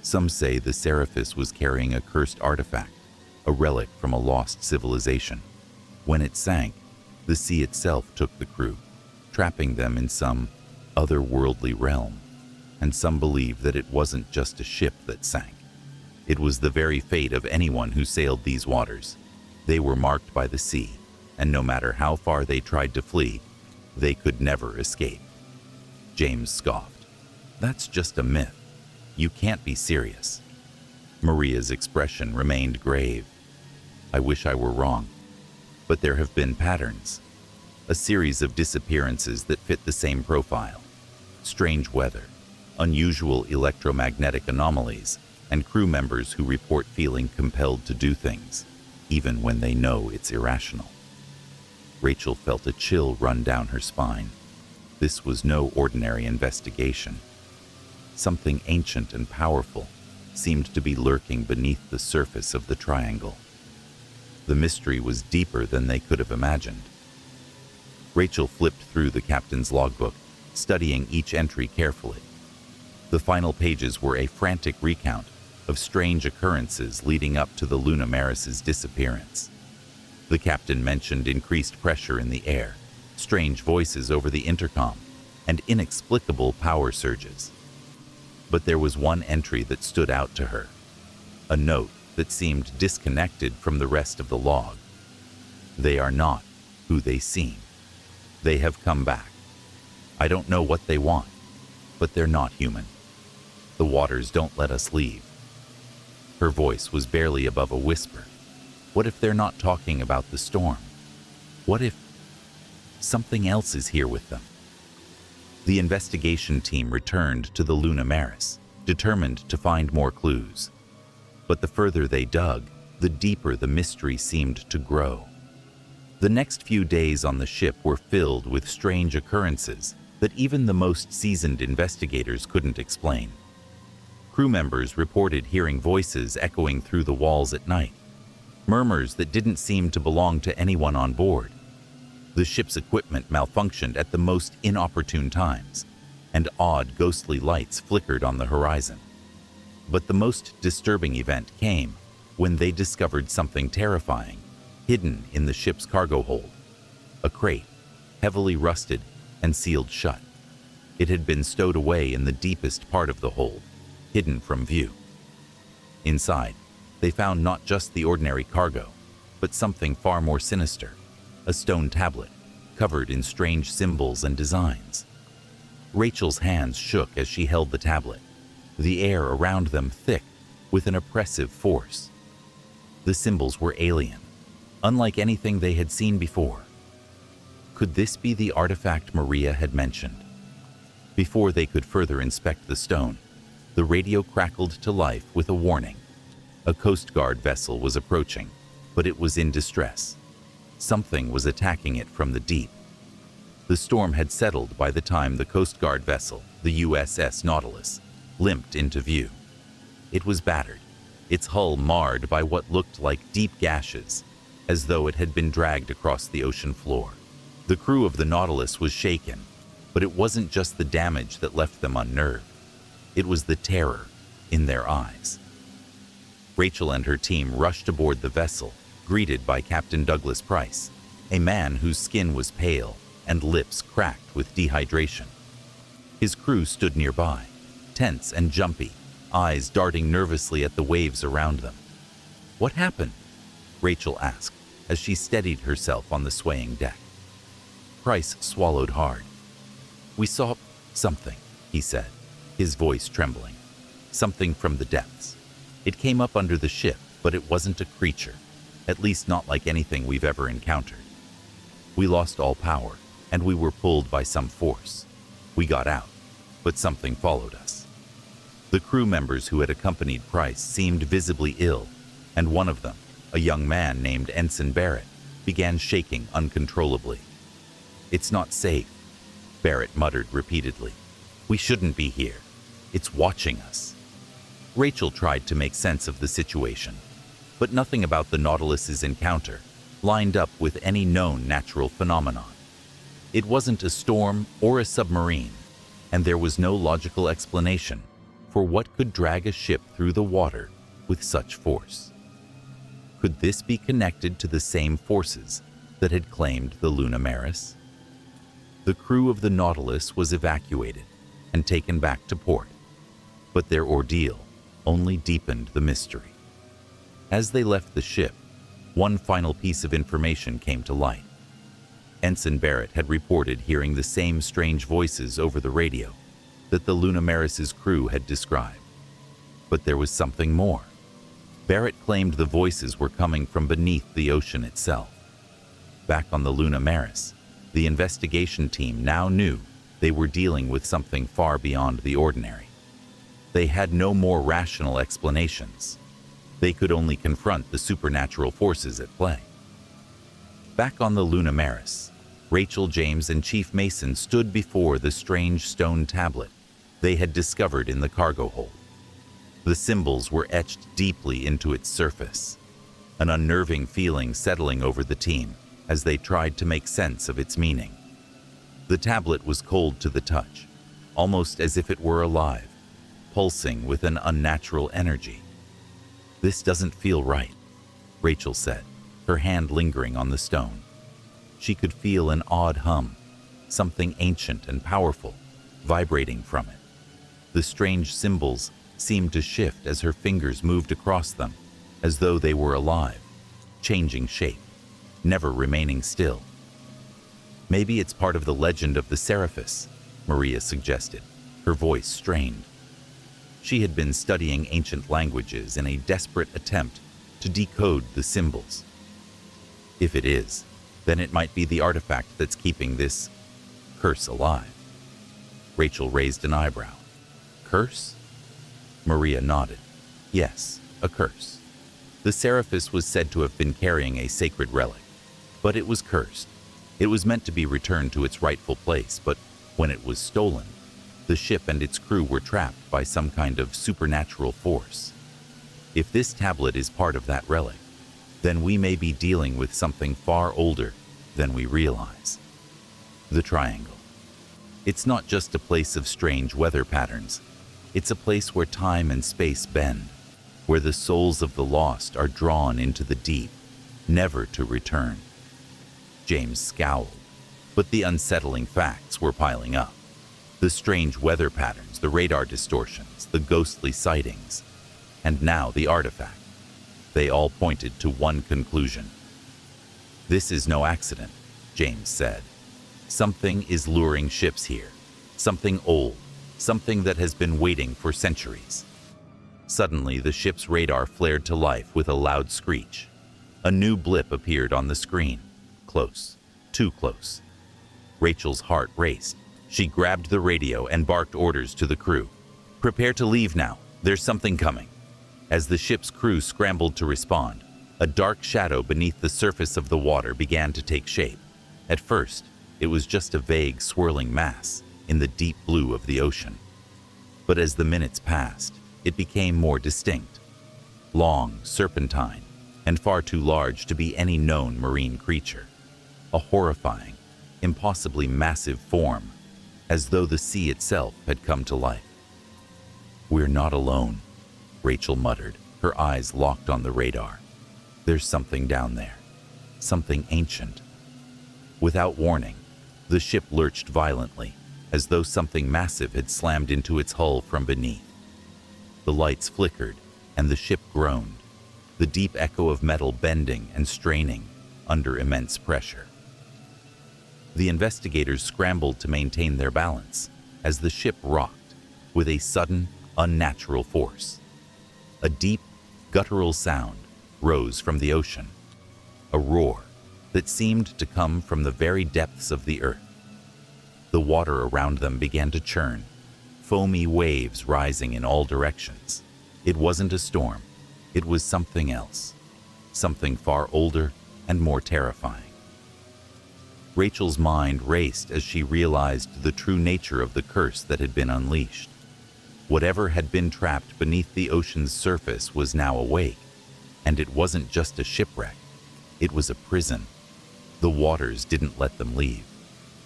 "Some say the Serapis was carrying a cursed artifact, a relic from a lost civilization. When it sank, the sea itself took the crew, trapping them in some otherworldly realm. And some believe that it wasn't just a ship that sank. It was the very fate of anyone who sailed these waters. They were marked by the sea, and no matter how far they tried to flee, they could never escape." James scoffed. "That's just a myth. You can't be serious." Maria's expression remained grave. "I wish I were wrong. But there have been patterns. A series of disappearances that fit the same profile. Strange weather, unusual electromagnetic anomalies, and crew members who report feeling compelled to do things, even when they know it's irrational." Rachel felt a chill run down her spine. This was no ordinary investigation. Something ancient and powerful seemed to be lurking beneath the surface of the Triangle. The mystery was deeper than they could have imagined. Rachel flipped through the captain's logbook, studying each entry carefully. The final pages were a frantic recount of strange occurrences leading up to the Luna Maris's disappearance. The captain mentioned increased pressure in the air, strange voices over the intercom, and inexplicable power surges. But there was one entry that stood out to her, a note that seemed disconnected from the rest of the log. "They are not who they seem. They have come back. I don't know what they want, but they're not human. The waters don't let us leave." Her voice was barely above a whisper. What if they're not talking about the storm? What if something else is here with them? The investigation team returned to the Luna Maris, determined to find more clues. But the further they dug, the deeper the mystery seemed to grow. The next few days on the ship were filled with strange occurrences that even the most seasoned investigators couldn't explain. Crew members reported hearing voices echoing through the walls at night, murmurs that didn't seem to belong to anyone on board. The ship's equipment malfunctioned at the most inopportune times, and odd ghostly lights flickered on the horizon. But the most disturbing event came when they discovered something terrifying hidden in the ship's cargo hold. A crate, heavily rusted and sealed shut. It had been stowed away in the deepest part of the hold, hidden from view. Inside, they found not just the ordinary cargo, but something far more sinister, a stone tablet covered in strange symbols and designs. Rachel's hands shook as she held the tablet, the air around them thick with an oppressive force. The symbols were alien, unlike anything they had seen before. Could this be the artifact Maria had mentioned? Before they could further inspect the stone, the radio crackled to life with a warning. A Coast Guard vessel was approaching, but it was in distress. Something was attacking it from the deep. The storm had settled by the time the Coast Guard vessel, the USS Nautilus, limped into view. It was battered, its hull marred by what looked like deep gashes, as though it had been dragged across the ocean floor. The crew of the Nautilus was shaken, but it wasn't just the damage that left them unnerved. It was the terror in their eyes. Rachel and her team rushed aboard the vessel, greeted by Captain Douglas Price, a man whose skin was pale and lips cracked with dehydration. His crew stood nearby, tense and jumpy, eyes darting nervously at the waves around them. "What happened?" Rachel asked as she steadied herself on the swaying deck. Price swallowed hard. "We saw something," he said, his voice trembling. "Something from the depths. It came up under the ship, but it wasn't a creature, at least not like anything we've ever encountered. We lost all power, and we were pulled by some force. We got out, but something followed us." The crew members who had accompanied Price seemed visibly ill, and one of them, a young man named Ensign Barrett, began shaking uncontrollably. "It's not safe," Barrett muttered repeatedly. "We shouldn't be here. It's watching us." Rachel tried to make sense of the situation, but nothing about the Nautilus's encounter lined up with any known natural phenomenon. It wasn't a storm or a submarine, and there was no logical explanation for what could drag a ship through the water with such force. Could this be connected to the same forces that had claimed the Immerse? The crew of the Nautilus was evacuated and taken back to port, but their ordeal only deepened the mystery. As they left the ship, one final piece of information came to light. Ensign Barrett had reported hearing the same strange voices over the radio that the Immerse's crew had described. But there was something more. Barrett claimed the voices were coming from beneath the ocean itself. Back on the Immerse, the investigation team now knew they were dealing with something far beyond the ordinary. They had no more rational explanations. They could only confront the supernatural forces at play. Back on the Immerse, Rachel, James, and Chief Mason stood before the strange stone tablet they had discovered in the cargo hold. The symbols were etched deeply into its surface, an unnerving feeling settling over the team as they tried to make sense of its meaning. The tablet was cold to the touch, almost as if it were alive, pulsing with an unnatural energy. "This doesn't feel right," Rachel said, her hand lingering on the stone. She could feel an odd hum, something ancient and powerful, vibrating from it. The strange symbols seemed to shift as her fingers moved across them, as though they were alive, changing shape, never remaining still. "Maybe it's part of the legend of the Seraphis," Maria suggested, her voice strained. She had been studying ancient languages in a desperate attempt to decode the symbols. "If it is, then it might be the artifact that's keeping this curse alive." Rachel raised an eyebrow. "Curse?" Maria nodded. "Yes, a curse. The Seraphis was said to have been carrying a sacred relic, but it was cursed. It was meant to be returned to its rightful place, but when it was stolen, the ship and its crew were trapped by some kind of supernatural force. If this tablet is part of that relic, then we may be dealing with something far older than we realize." The Triangle. It's not just a place of strange weather patterns. It's a place where time and space bend, where the souls of the lost are drawn into the deep, never to return. James scowled. But the unsettling facts were piling up. The strange weather patterns, the radar distortions, the ghostly sightings, and now the artifact. They all pointed to one conclusion. "This is no accident," James said. "Something is luring ships here. Something old, something that has been waiting for centuries." Suddenly, the ship's radar flared to life with a loud screech. A new blip appeared on the screen. Close. Too close. Rachel's heart raced. She grabbed the radio and barked orders to the crew. "Prepare to leave now. There's something coming." As the ship's crew scrambled to respond, a dark shadow beneath the surface of the water began to take shape. At first, it was just a vague, swirling mass in the deep blue of the ocean. But as the minutes passed, it became more distinct. Long, serpentine, and far too large to be any known marine creature. A horrifying, impossibly massive form, as though the sea itself had come to life. "We're not alone," Rachel muttered, her eyes locked on the radar. "There's something down there. Something ancient." Without warning, the ship lurched violently, as though something massive had slammed into its hull from beneath. The lights flickered, and the ship groaned, the deep echo of metal bending and straining under immense pressure. The investigators scrambled to maintain their balance as the ship rocked with a sudden, unnatural force. A deep, guttural sound rose from the ocean, a roar that seemed to come from the very depths of the earth. The water around them began to churn, foamy waves rising in all directions. It wasn't a storm, it was something else, something far older and more terrifying. Rachel's mind raced as she realized the true nature of the curse that had been unleashed. Whatever had been trapped beneath the ocean's surface was now awake, and it wasn't just a shipwreck, it was a prison. The waters didn't let them leave.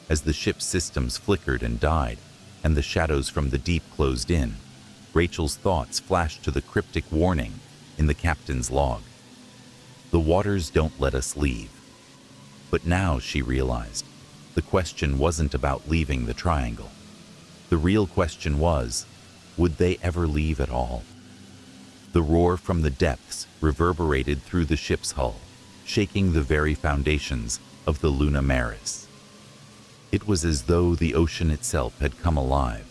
As the ship's systems flickered and died, and the shadows from the deep closed in, Rachel's thoughts flashed to the cryptic warning in the captain's log. "The waters don't let us leave." But now, she realized, the question wasn't about leaving the triangle. The real question was, would they ever leave at all? The roar from the depths reverberated through the ship's hull, shaking the very foundations of the Luna Maris. It was as though the ocean itself had come alive,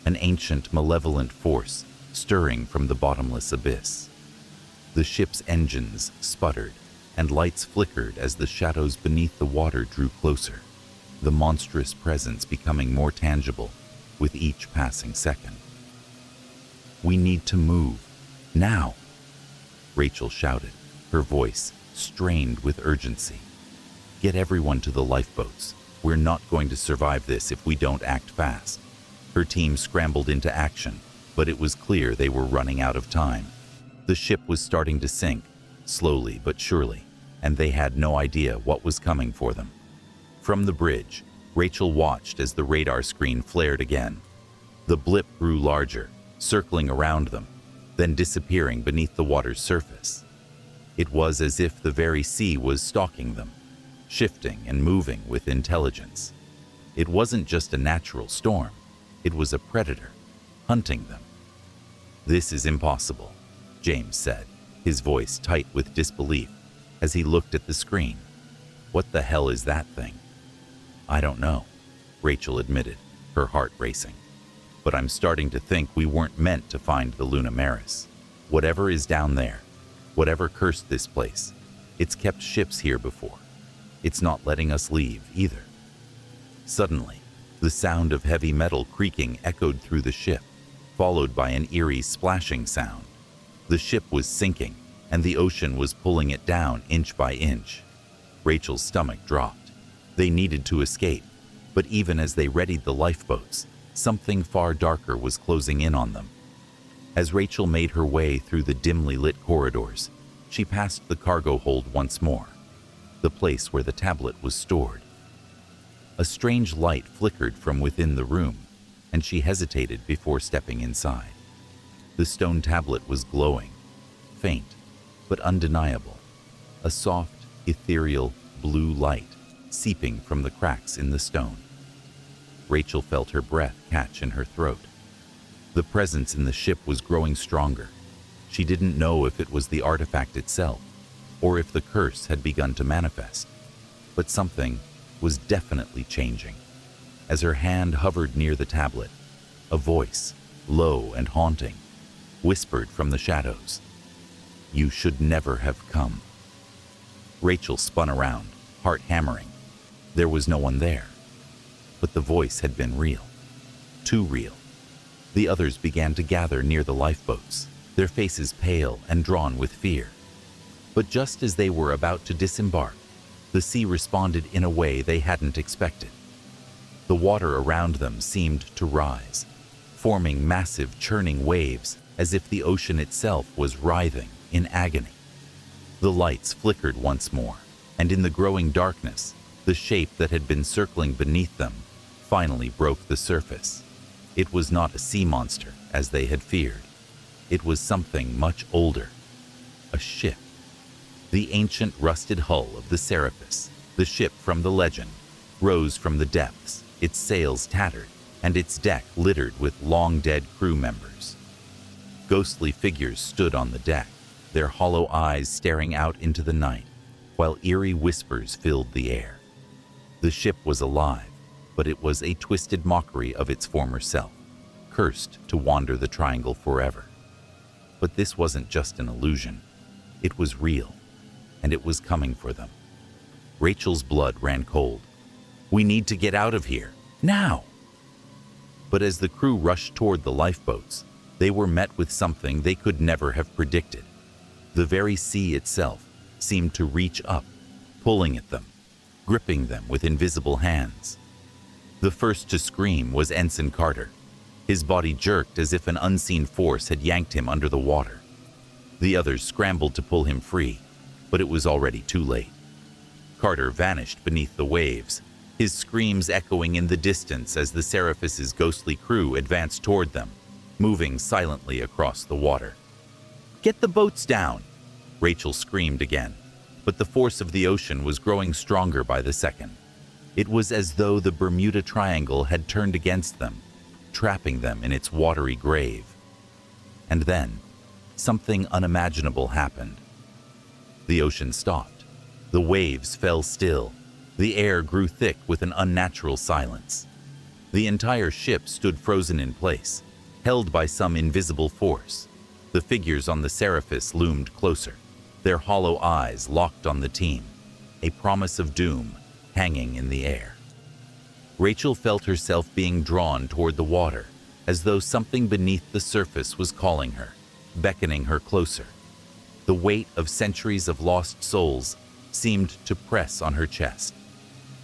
an ancient, malevolent force stirring from the bottomless abyss. The ship's engines sputtered, and lights flickered as the shadows beneath the water drew closer, the monstrous presence becoming more tangible with each passing second. "We need to move, now," Rachel shouted, her voice strained with urgency. "Get everyone to the lifeboats. We're not going to survive this if we don't act fast." Her team scrambled into action, but it was clear they were running out of time. The ship was starting to sink, slowly but surely, and they had no idea what was coming for them. From the bridge, Rachel watched as the radar screen flared again. The blip grew larger, circling around them, then disappearing beneath the water's surface. It was as if the very sea was stalking them, shifting and moving with intelligence. It wasn't just a natural storm, it was a predator, hunting them. "This is impossible," James said, his voice tight with disbelief, as he looked at the screen. "What the hell is that thing?" "I don't know," Rachel admitted, her heart racing. "But I'm starting to think we weren't meant to find the Luna Maris. Whatever is down there, whatever cursed this place, it's kept ships here before. It's not letting us leave either." Suddenly, the sound of heavy metal creaking echoed through the ship, followed by an eerie splashing sound. The ship was sinking, and the ocean was pulling it down inch by inch. Rachel's stomach dropped. They needed to escape, but even as they readied the lifeboats, something far darker was closing in on them. As Rachel made her way through the dimly lit corridors, she passed the cargo hold once more, the place where the tablet was stored. A strange light flickered from within the room, and she hesitated before stepping inside. The stone tablet was glowing, faint but undeniable, a soft, ethereal blue light seeping from the cracks in the stone. Rachel felt her breath catch in her throat. The presence in the ship was growing stronger. She didn't know if it was the artifact itself, or if the curse had begun to manifest. But something was definitely changing. As her hand hovered near the tablet, a voice, low and haunting, whispered from the shadows, "You should never have come." Rachel spun around, heart hammering. There was no one there. But the voice had been real. Too real. The others began to gather near the lifeboats, their faces pale and drawn with fear. But just as they were about to disembark, the sea responded in a way they hadn't expected. The water around them seemed to rise, forming massive churning waves as if the ocean itself was writhing in agony. The lights flickered once more, and in the growing darkness, the shape that had been circling beneath them finally broke the surface. It was not a sea monster, as they had feared. It was something much older. A ship. The ancient rusted hull of the Serapis, the ship from the legend, rose from the depths, its sails tattered, and its deck littered with long-dead crew members. Ghostly figures stood on the deck, their hollow eyes staring out into the night, while eerie whispers filled the air. The ship was alive, but it was a twisted mockery of its former self, cursed to wander the triangle forever. But this wasn't just an illusion. It was real, and it was coming for them. Rachel's blood ran cold. "We need to get out of here, now!" But as the crew rushed toward the lifeboats, they were met with something they could never have predicted. The very sea itself seemed to reach up, pulling at them, gripping them with invisible hands. The first to scream was Ensign Carter. His body jerked as if an unseen force had yanked him under the water. The others scrambled to pull him free, but it was already too late. Carter vanished beneath the waves, his screams echoing in the distance as the Serapis' ghostly crew advanced toward them, moving silently across the water. "Get the boats down!" Rachel screamed again, but the force of the ocean was growing stronger by the second. It was as though the Bermuda Triangle had turned against them, trapping them in its watery grave. And then, something unimaginable happened. The ocean stopped. The waves fell still. The air grew thick with an unnatural silence. The entire ship stood frozen in place, held by some invisible force. The figures on the Serapis loomed closer, their hollow eyes locked on the team, a promise of doom hanging in the air. Rachel felt herself being drawn toward the water, as though something beneath the surface was calling her, beckoning her closer. The weight of centuries of lost souls seemed to press on her chest.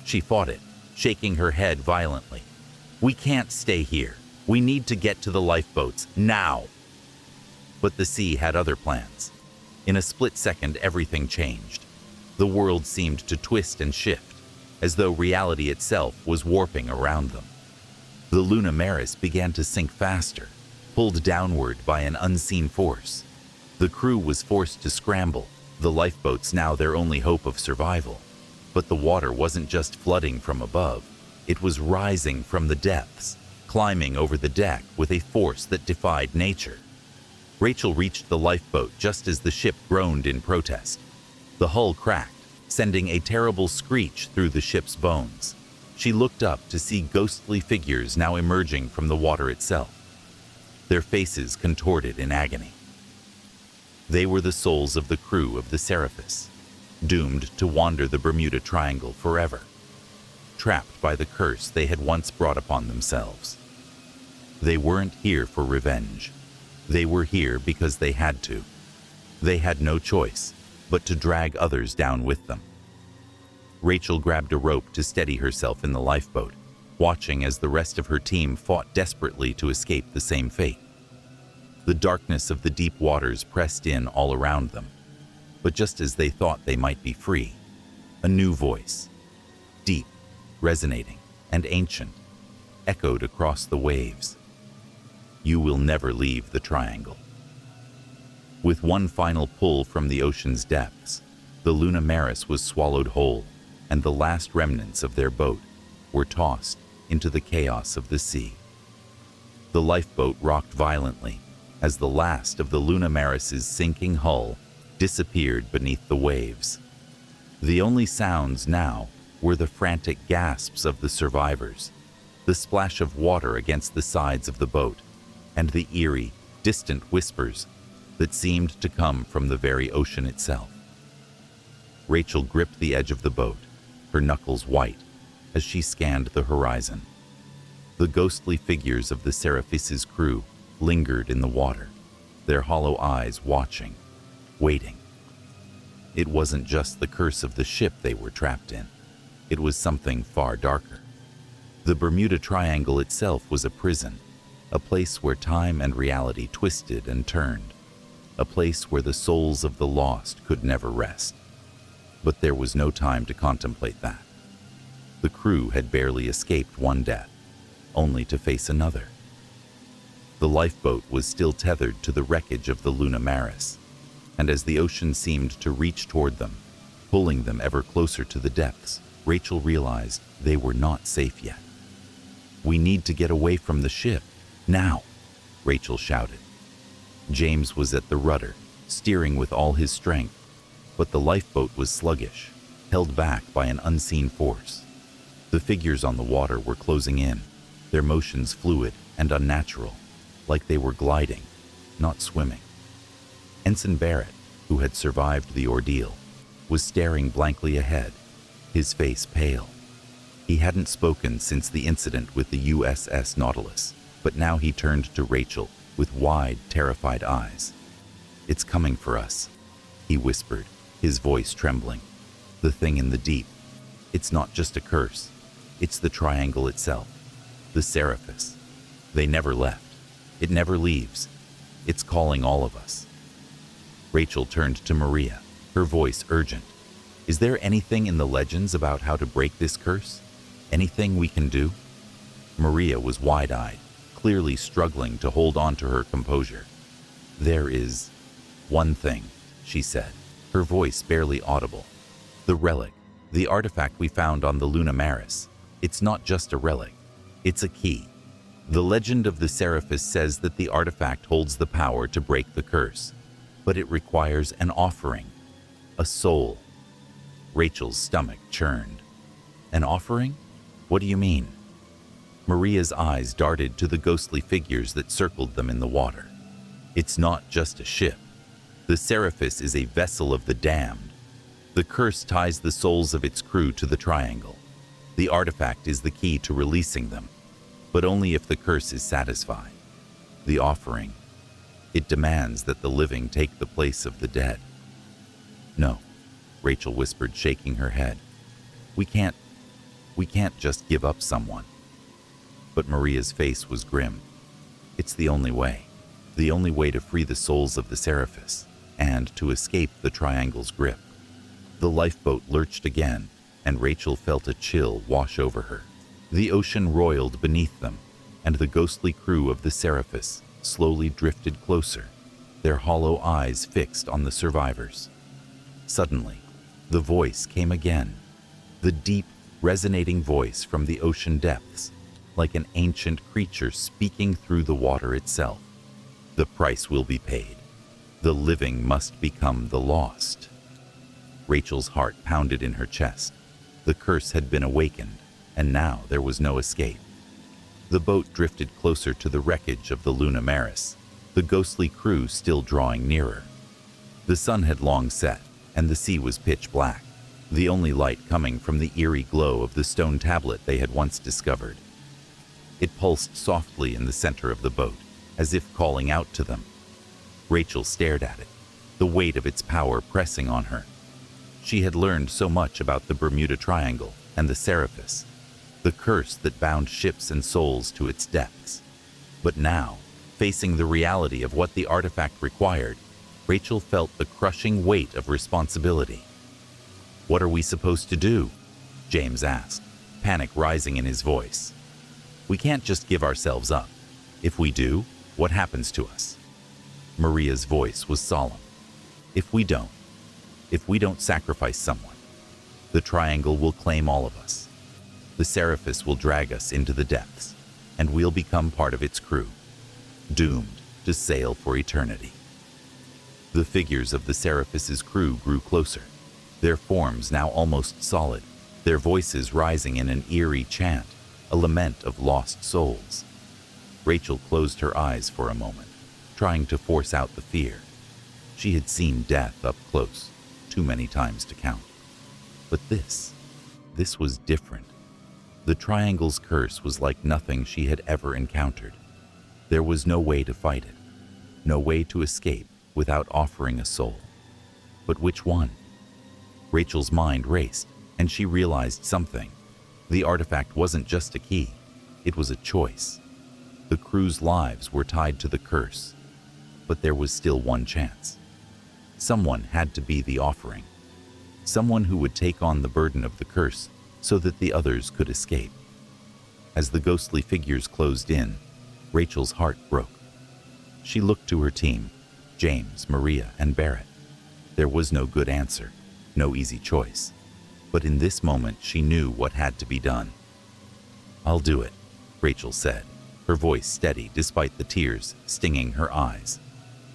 She fought it, shaking her head violently. "We can't stay here. We need to get to the lifeboats, now!" But the sea had other plans. In a split second, everything changed. The world seemed to twist and shift, as though reality itself was warping around them. The Immerse began to sink faster, pulled downward by an unseen force. The crew was forced to scramble, the lifeboats now their only hope of survival. But the water wasn't just flooding from above, it was rising from the depths, climbing over the deck with a force that defied nature. Rachel reached the lifeboat just as the ship groaned in protest. The hull cracked, sending a terrible screech through the ship's bones. She looked up to see ghostly figures now emerging from the water itself, their faces contorted in agony. They were the souls of the crew of the Serapis, doomed to wander the Bermuda Triangle forever, trapped by the curse they had once brought upon themselves. They weren't here for revenge. They were here because they had to. They had no choice but to drag others down with them. Rachel grabbed a rope to steady herself in the lifeboat, watching as the rest of her team fought desperately to escape the same fate. The darkness of the deep waters pressed in all around them, but just as they thought they might be free, a new voice, deep, resonating, and ancient, echoed across the waves. "You will never leave the triangle." With one final pull from the ocean's depths, the Immerse was swallowed whole, and the last remnants of their boat were tossed into the chaos of the sea. The lifeboat rocked violently as the last of the Lunamaris's sinking hull disappeared beneath the waves. The only sounds now were the frantic gasps of the survivors, the splash of water against the sides of the boat, and the eerie, distant whispers that seemed to come from the very ocean itself. Rachel gripped the edge of the boat, her knuckles white, as she scanned the horizon. The ghostly figures of the Seraphis's crew lingered in the water, their hollow eyes watching, waiting. It wasn't just the curse of the ship they were trapped in. It was something far darker. The Bermuda Triangle itself was a prison, a place where time and reality twisted and turned, a place where the souls of the lost could never rest. But there was no time to contemplate that. The crew had barely escaped one death, only to face another. The lifeboat was still tethered to the wreckage of the Lunamaris, and as the ocean seemed to reach toward them, pulling them ever closer to the depths, Rachel realized they were not safe yet. "We need to get away from the ship, now," Rachel shouted. James was at the rudder, steering with all his strength, but the lifeboat was sluggish, held back by an unseen force. The figures on the water were closing in, their motions fluid and unnatural, like they were gliding, not swimming. Ensign Barrett, who had survived the ordeal, was staring blankly ahead, his face pale. He hadn't spoken since the incident with the USS Nautilus, but now he turned to Rachel with wide, terrified eyes. "It's coming for us," he whispered, his voice trembling. "The thing in the deep. It's not just a curse. It's the triangle itself. The Seraphis. They never left. It never leaves. It's calling all of us." Rachel turned to Maria, her voice urgent. "Is there anything in the legends about how to break this curse? Anything we can do?" Maria was wide-eyed, clearly struggling to hold on to her composure. "There is one thing," she said, her voice barely audible. "The relic, the artifact we found on the Lunamaris. It's not just a relic. It's a key. The legend of the Seraphis says that the artifact holds the power to break the curse, but it requires an offering, a soul." Rachel's stomach churned. "An offering? What do you mean?" Maria's eyes darted to the ghostly figures that circled them in the water. "It's not just a ship. The Seraphis is a vessel of the damned. The curse ties the souls of its crew to the triangle. The artifact is the key to releasing them, but only if the curse is satisfied. The offering, it demands that the living take the place of the dead." "No," Rachel whispered, shaking her head. We can't just give up someone." But Maria's face was grim. "It's the only way to free the souls of the Seraphis, and to escape the triangle's grip." The lifeboat lurched again, and Rachel felt a chill wash over her. The ocean roiled beneath them, and the ghostly crew of the Seraphis slowly drifted closer, their hollow eyes fixed on the survivors. Suddenly, the voice came again, the deep, resonating voice from the ocean depths, like an ancient creature speaking through the water itself. "The price will be paid. The living must become the lost." Rachel's heart pounded in her chest. The curse had been awakened, and now there was no escape. The boat drifted closer to the wreckage of the Lunamaris, the ghostly crew still drawing nearer. The sun had long set, and the sea was pitch black, the only light coming from the eerie glow of the stone tablet they had once discovered. It pulsed softly in the center of the boat, as if calling out to them. Rachel stared at it, the weight of its power pressing on her. She had learned so much about the Bermuda Triangle and the Seraphis, the curse that bound ships and souls to its depths. But now, facing the reality of what the artifact required, Rachel felt the crushing weight of responsibility. "What are we supposed to do?" James asked, panic rising in his voice. "We can't just give ourselves up. If we do, what happens to us?" Maria's voice was solemn. If we don't sacrifice someone, The triangle will claim all of us. The Seraphis will drag us into the depths, and we'll become part of its crew, doomed to sail for eternity. The figures of the Seraphis' crew grew closer, their forms now almost solid, their voices rising in an eerie chant, a lament of lost souls. Rachel closed her eyes for a moment, trying to force out the fear. She had seen death up close, too many times to count. But this was different. The triangle's curse was like nothing she had ever encountered. There was no way to fight it, no way to escape without offering a soul. But which one? Rachel's mind raced, and she realized something. The artifact wasn't just a key, it was a choice. The crew's lives were tied to the curse, but there was still one chance. Someone had to be the offering, someone who would take on the burden of the curse so that the others could escape. As the ghostly figures closed in, Rachel's heart broke. She looked to her team, James, Maria, and Barrett. There was no good answer, no easy choice. But in this moment, she knew what had to be done. "I'll do it," Rachel said, her voice steady despite the tears stinging her eyes.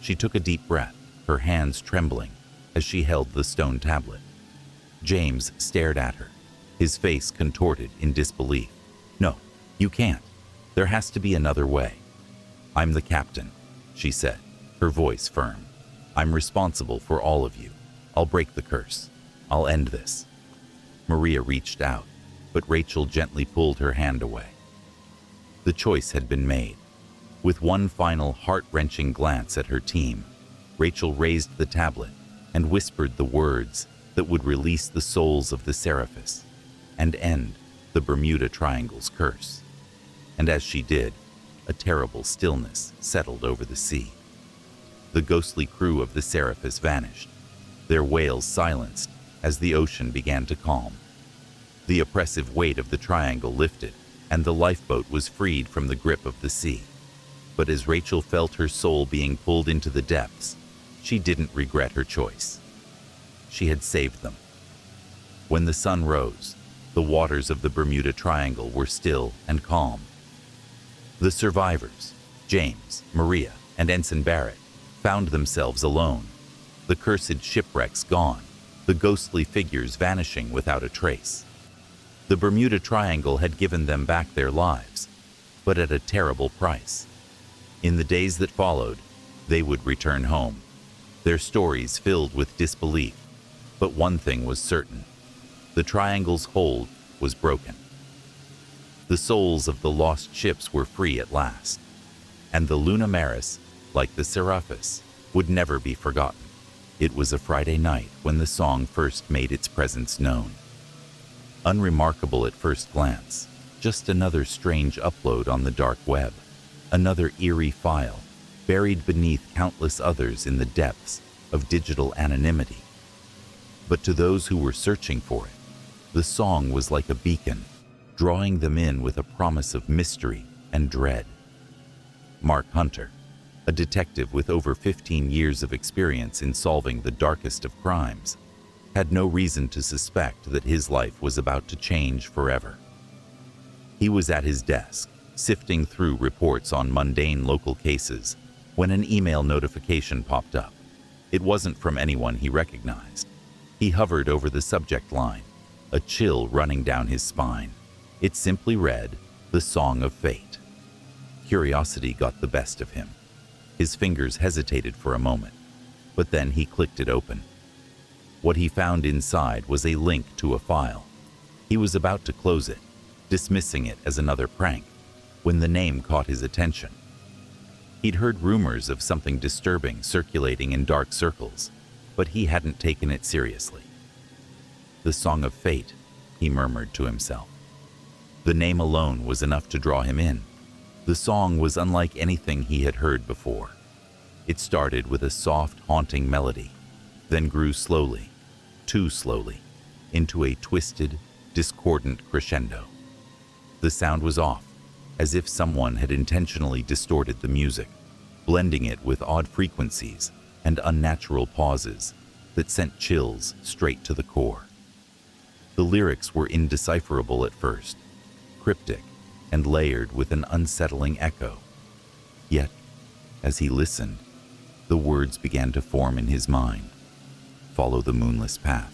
She took a deep breath, her hands trembling as she held the stone tablet. James stared at her, his face contorted in disbelief. "No, you can't. There has to be another way." "I'm the captain," she said, her voice firm. "I'm responsible for all of you. I'll break the curse. I'll end this." Maria reached out, but Rachel gently pulled her hand away. The choice had been made. With one final heart-wrenching glance at her team, Rachel raised the tablet and whispered the words that would release the souls of the Seraphis and end the Bermuda Triangle's curse. And as she did, a terrible stillness settled over the sea. The ghostly crew of the Seraphis vanished, their wails silenced as the ocean began to calm. The oppressive weight of the triangle lifted, and the lifeboat was freed from the grip of the sea. But as Rachel felt her soul being pulled into the depths, she didn't regret her choice. She had saved them. When the sun rose, the waters of the Bermuda Triangle were still and calm. The survivors, James, Maria, and Ensign Barrett, found themselves alone. The cursed shipwrecks gone, the ghostly figures vanishing without a trace. The Bermuda Triangle had given them back their lives, but at a terrible price. In the days that followed, they would return home, their stories filled with disbelief. But one thing was certain: the Triangle's hold was broken. The souls of the lost ships were free at last, and the Luna Maris, like the Seraphis, would never be forgotten. It was a Friday night when the song first made its presence known. Unremarkable at first glance, just another strange upload on the dark web, another eerie file, buried beneath countless others in the depths of digital anonymity. But to those who were searching for it, the song was like a beacon, drawing them in with a promise of mystery and dread. Mark Hunter, a detective with over 15 years of experience in solving the darkest of crimes, had no reason to suspect that his life was about to change forever. He was at his desk, sifting through reports on mundane local cases, when an email notification popped up. It wasn't from anyone he recognized. He hovered over the subject line, a chill running down his spine. It simply read, "The Song of Fate." Curiosity got the best of him. His fingers hesitated for a moment, but then he clicked it open. What he found inside was a link to a file. He was about to close it, dismissing it as another prank, when the name caught his attention. He'd heard rumors of something disturbing circulating in dark circles, but he hadn't taken it seriously. "The Song of Fate," he murmured to himself. The name alone was enough to draw him in. The song was unlike anything he had heard before. It started with a soft, haunting melody, then grew slowly, too slowly, into a twisted, discordant crescendo. The sound was off, as if someone had intentionally distorted the music, blending it with odd frequencies and unnatural pauses that sent chills straight to the core. The lyrics were indecipherable at first, cryptic and layered with an unsettling echo. Yet, as he listened, the words began to form in his mind. Follow the moonless path,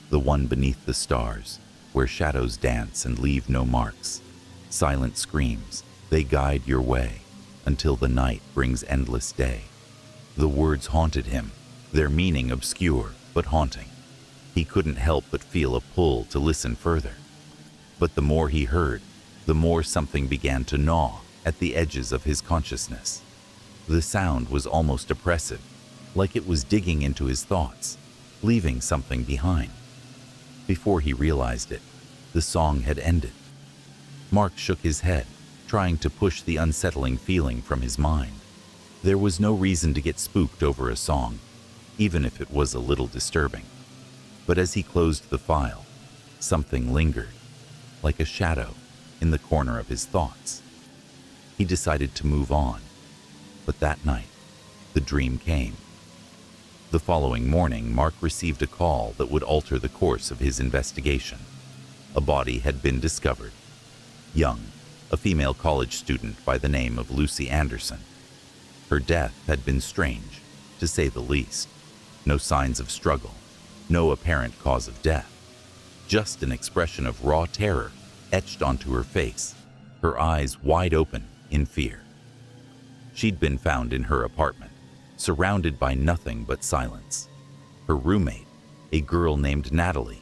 the one beneath the stars, where shadows dance and leave no marks. Silent screams, they guide your way, until the night brings endless day. The words haunted him, their meaning obscure but haunting. He couldn't help but feel a pull to listen further. But the more he heard, the more something began to gnaw at the edges of his consciousness. The sound was almost oppressive, like it was digging into his thoughts, leaving something behind. Before he realized it, the song had ended. Mark shook his head, trying to push the unsettling feeling from his mind. There was no reason to get spooked over a song, even if it was a little disturbing. But as he closed the file, something lingered, like a shadow, in the corner of his thoughts. He decided to move on, but that night, the dream came. The following morning, Mark received a call that would alter the course of his investigation. A body had been discovered. Young, a female college student by the name of Lucy Anderson. Her death had been strange, to say the least. No signs of struggle, no apparent cause of death. Just an expression of raw terror etched onto her face, her eyes wide open in fear. She'd been found in her apartment, surrounded by nothing but silence. Her roommate, a girl named Natalie,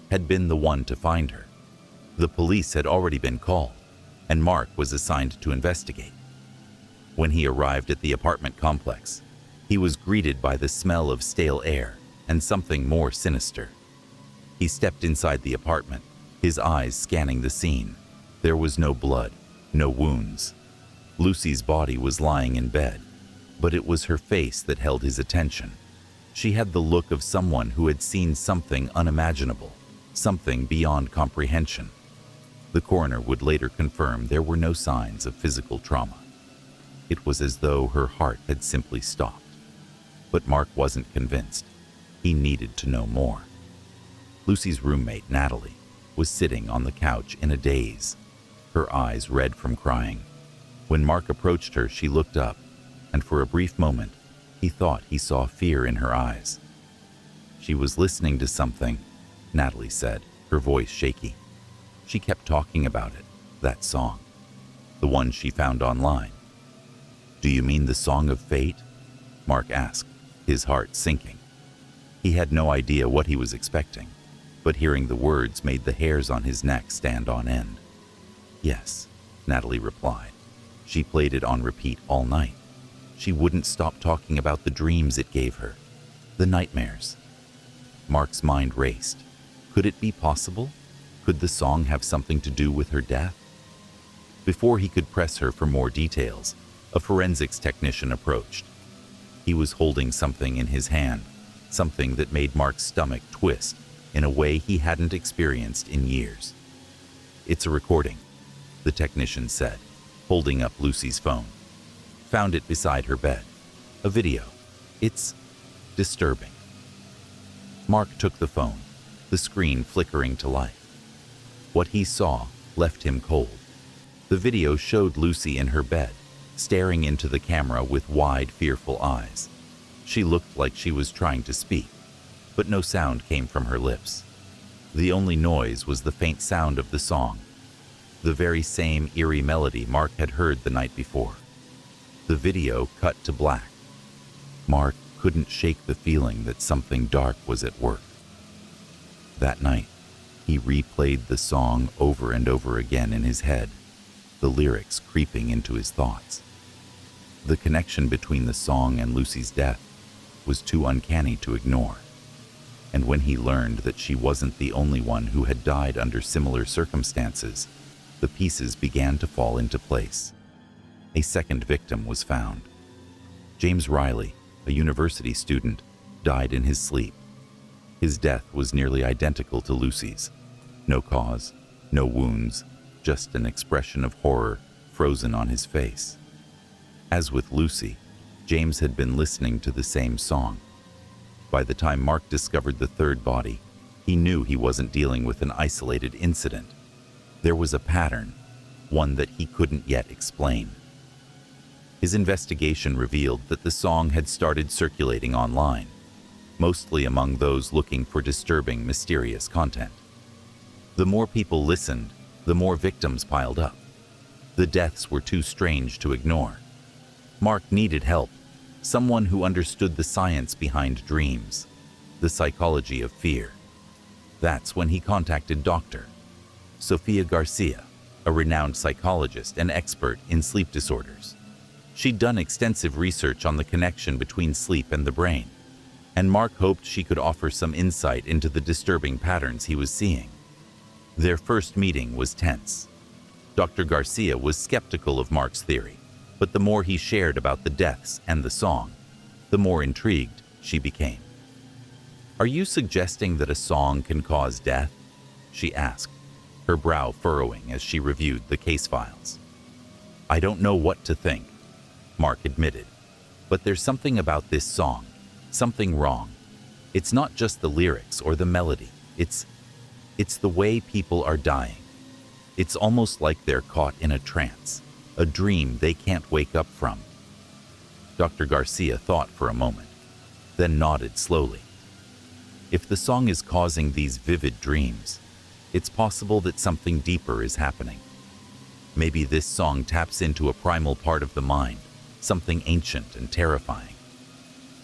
had been the one to find her. The police had already been called, and Mark was assigned to investigate. When he arrived at the apartment complex, he was greeted by the smell of stale air and something more sinister. He stepped inside the apartment, his eyes scanning the scene. There was no blood, no wounds. Lucy's body was lying in bed, but it was her face that held his attention. She had the look of someone who had seen something unimaginable, something beyond comprehension. The coroner would later confirm there were no signs of physical trauma. It was as though her heart had simply stopped. But Mark wasn't convinced. He needed to know more. Lucy's roommate, Natalie, was sitting on the couch in a daze, her eyes red from crying. When Mark approached her, she looked up, and for a brief moment, he thought he saw fear in her eyes. She was listening to something, Natalie said, her voice shaky. She kept talking about it, that song, the one she found online. "Do you mean the Song of Fate?" Mark asked, his heart sinking. He had no idea what he was expecting, but hearing the words made the hairs on his neck stand on end. "Yes," Natalie replied. She played it on repeat all night. She wouldn't stop talking about the dreams it gave her, the nightmares. Mark's mind raced. Could it be possible? Could the song have something to do with her death? Before he could press her for more details, a forensics technician approached. He was holding something in his hand, something that made Mark's stomach twist in a way he hadn't experienced in years. "It's a recording," the technician said, holding up Lucy's phone. "Found it beside her bed. A video. It's disturbing." Mark took the phone, the screen flickering to life. What he saw left him cold. The video showed Lucy in her bed, staring into the camera with wide, fearful eyes. She looked like she was trying to speak, but no sound came from her lips. The only noise was the faint sound of the song, the very same eerie melody Mark had heard the night before. The video cut to black. Mark couldn't shake the feeling that something dark was at work. That night, he replayed the song over and over again in his head, the lyrics creeping into his thoughts. The connection between the song and Lucy's death was too uncanny to ignore. And when he learned that she wasn't the only one who had died under similar circumstances, the pieces began to fall into place. A second victim was found. James Riley, a university student, died in his sleep. His death was nearly identical to Lucy's. No cause, no wounds, just an expression of horror frozen on his face. As with Lucy, James had been listening to the same song. By the time Mark discovered the third body, He knew he wasn't dealing with an isolated incident. There was a pattern, one that he couldn't yet explain. His investigation revealed that the song had started circulating online, mostly among those looking for disturbing, mysterious content. The more people listened, the more victims piled up. The deaths were too strange to ignore. Mark needed help, someone who understood the science behind dreams, the psychology of fear. That's when he contacted Dr. Sofia Garcia, a renowned psychologist and expert in sleep disorders. She'd done extensive research on the connection between sleep and the brain, and Mark hoped she could offer some insight into the disturbing patterns he was seeing. Their first meeting was tense. Dr. Garcia was skeptical of Mark's theory, but the more he shared about the deaths and the song, the more intrigued she became. "Are you suggesting that a song can cause death?" she asked, her brow furrowing as she reviewed the case files. "I don't know what to think," Mark admitted, "but there's something about this song, something wrong. It's not just the lyrics or the melody, it's the way people are dying. It's almost like they're caught in a trance, a dream they can't wake up from." Dr. Garcia thought for a moment, then nodded slowly. "If the song is causing these vivid dreams, it's possible that something deeper is happening. Maybe this song taps into a primal part of the mind, something ancient and terrifying."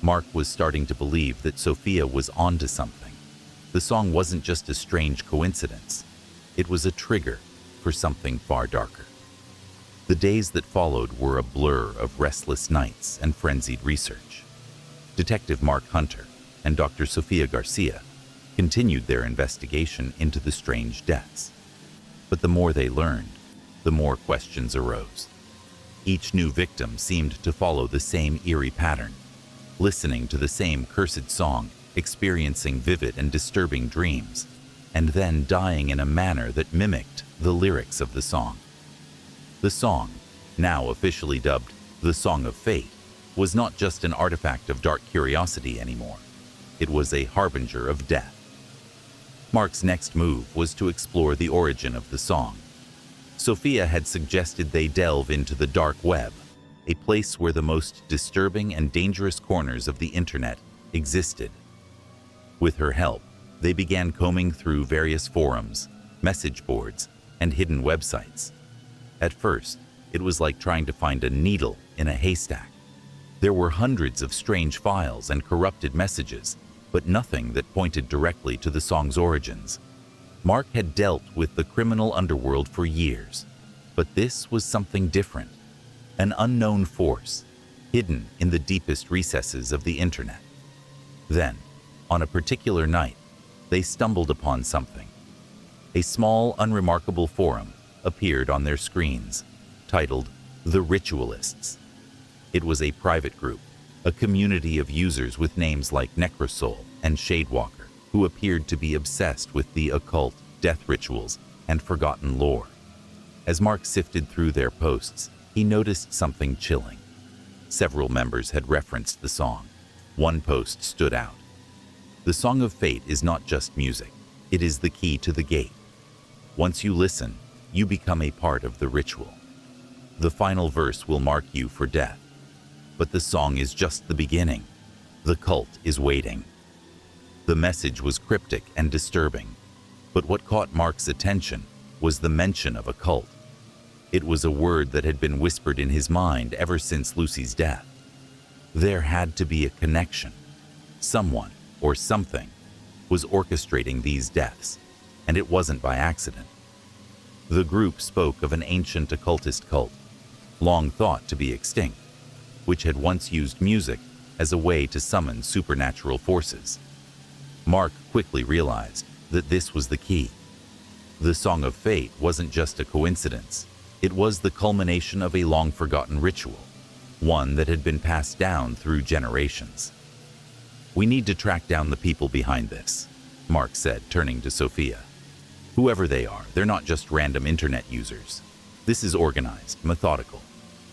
Mark was starting to believe that Sophia was onto something. The song wasn't just a strange coincidence. It was a trigger for something far darker. The days that followed were a blur of restless nights and frenzied research. Detective Mark Hunter and Dr. Sofia Garcia continued their investigation into the strange deaths. But the more they learned, the more questions arose. Each new victim seemed to follow the same eerie pattern, listening to the same cursed song, experiencing vivid and disturbing dreams, and then dying in a manner that mimicked the lyrics of the song. The song, now officially dubbed the Song of Fate, was not just an artifact of dark curiosity anymore. It was a harbinger of death. Mark's next move was to explore the origin of the song. Sophia had suggested they delve into the dark web, a place where the most disturbing and dangerous corners of the internet existed. With her help, they began combing through various forums, message boards, and hidden websites. At first, it was like trying to find a needle in a haystack. There were hundreds of strange files and corrupted messages, but nothing that pointed directly to the song's origins. Mark had dealt with the criminal underworld for years, but this was something different, an unknown force, hidden in the deepest recesses of the internet. Then, on a particular night, they stumbled upon something. A small, unremarkable forum appeared on their screens, titled The Ritualists. It was a private group, a community of users with names like Necrosoul and Shadewalker, who appeared to be obsessed with the occult, death rituals, and forgotten lore. As Mark sifted through their posts, he noticed something chilling. Several members had referenced the song. One post stood out. "The Song of Fate is not just music. It is the key to the gate. Once you listen, you become a part of the ritual. The final verse will mark you for death. But the song is just the beginning. The cult is waiting." The message was cryptic and disturbing, but what caught Mark's attention was the mention of a cult. It was a word that had been whispered in his mind ever since Lucy's death. There had to be a connection. Someone, or something, was orchestrating these deaths, and it wasn't by accident. The group spoke of an ancient occultist cult, long thought to be extinct, which had once used music as a way to summon supernatural forces. Mark quickly realized that this was the key. The Song of Fate wasn't just a coincidence. It was the culmination of a long-forgotten ritual, one that had been passed down through generations. "We need to track down the people behind this," Mark said, turning to Sophia. "Whoever they are, they're not just random internet users. This is organized, methodical.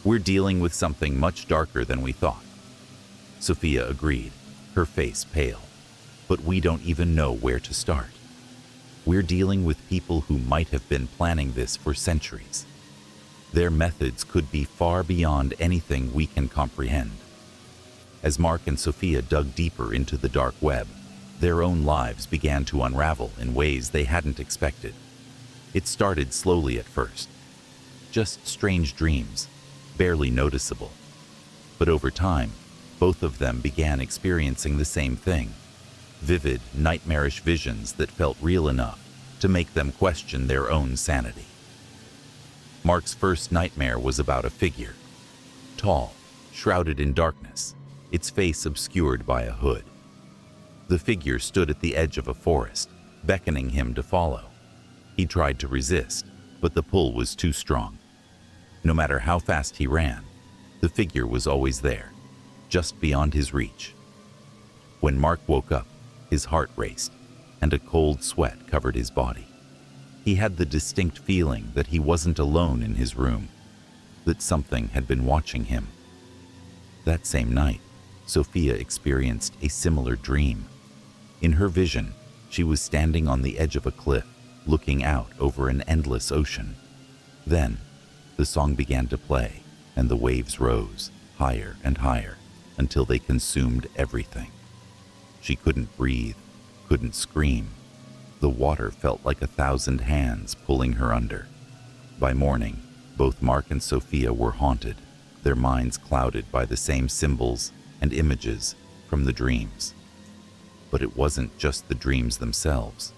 We're dealing with something much darker than we thought." Sophia agreed, her face pale. "But we don't even know where to start." We're dealing with people who might have been planning this for centuries. Their methods could be far beyond anything we can comprehend. As Mark and Sophia dug deeper into the dark web, their own lives began to unravel in ways they hadn't expected. It started slowly at first. Just strange dreams, barely noticeable. But over time, both of them began experiencing the same thing. Vivid, nightmarish visions that felt real enough to make them question their own sanity. Mark's first nightmare was about a figure. Tall, shrouded in darkness, its face obscured by a hood. The figure stood at the edge of a forest, beckoning him to follow. He tried to resist, but the pull was too strong. No matter how fast he ran, the figure was always there, just beyond his reach. When Mark woke up, his heart raced, and a cold sweat covered his body. He had the distinct feeling that he wasn't alone in his room, that something had been watching him. That same night, Sophia experienced a similar dream. In her vision, she was standing on the edge of a cliff, looking out over an endless ocean. Then, the song began to play, and the waves rose, higher and higher, until they consumed everything. She couldn't breathe, couldn't scream. The water felt like 1,000 hands pulling her under. By morning, both Mark and Sophia were haunted, their minds clouded by the same symbols and images from the dreams. But it wasn't just the dreams themselves.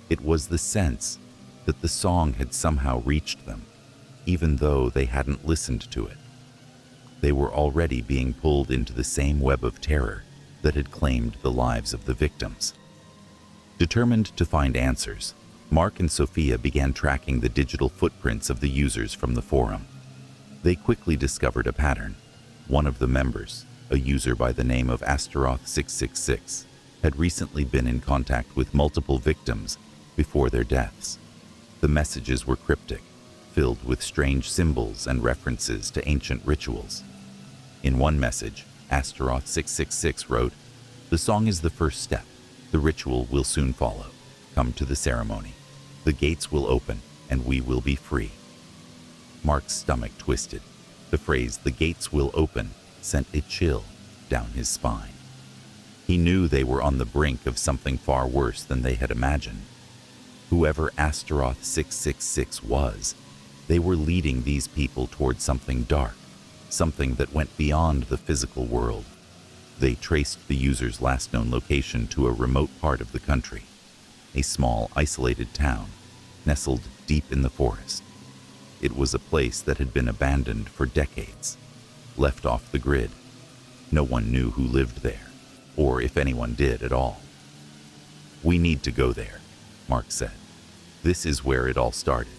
It was the sense that the song had somehow reached them, even though they hadn't listened to it. They were already being pulled into the same web of terror that had claimed the lives of the victims. Determined to find answers, Mark and Sophia began tracking the digital footprints of the users from the forum. They quickly discovered a pattern. One of the members, a user by the name of Astaroth666, had recently been in contact with multiple victims before their deaths. The messages were cryptic, filled with strange symbols and references to ancient rituals. In one message, Astaroth666 wrote, "The song is the first step. The ritual will soon follow. Come to the ceremony. The gates will open, and we will be free." Mark's stomach twisted. The phrase, "the gates will open," sent a chill down his spine. He knew they were on the brink of something far worse than they had imagined. Whoever Astaroth666 was, they were leading these people toward something dark, something that went beyond the physical world. They traced the user's last known location to a remote part of the country, a small, isolated town, nestled deep in the forest. It was a place that had been abandoned for decades, left off the grid. No one knew who lived there, or if anyone did at all. "We need to go there," Mark said. "This is where it all started.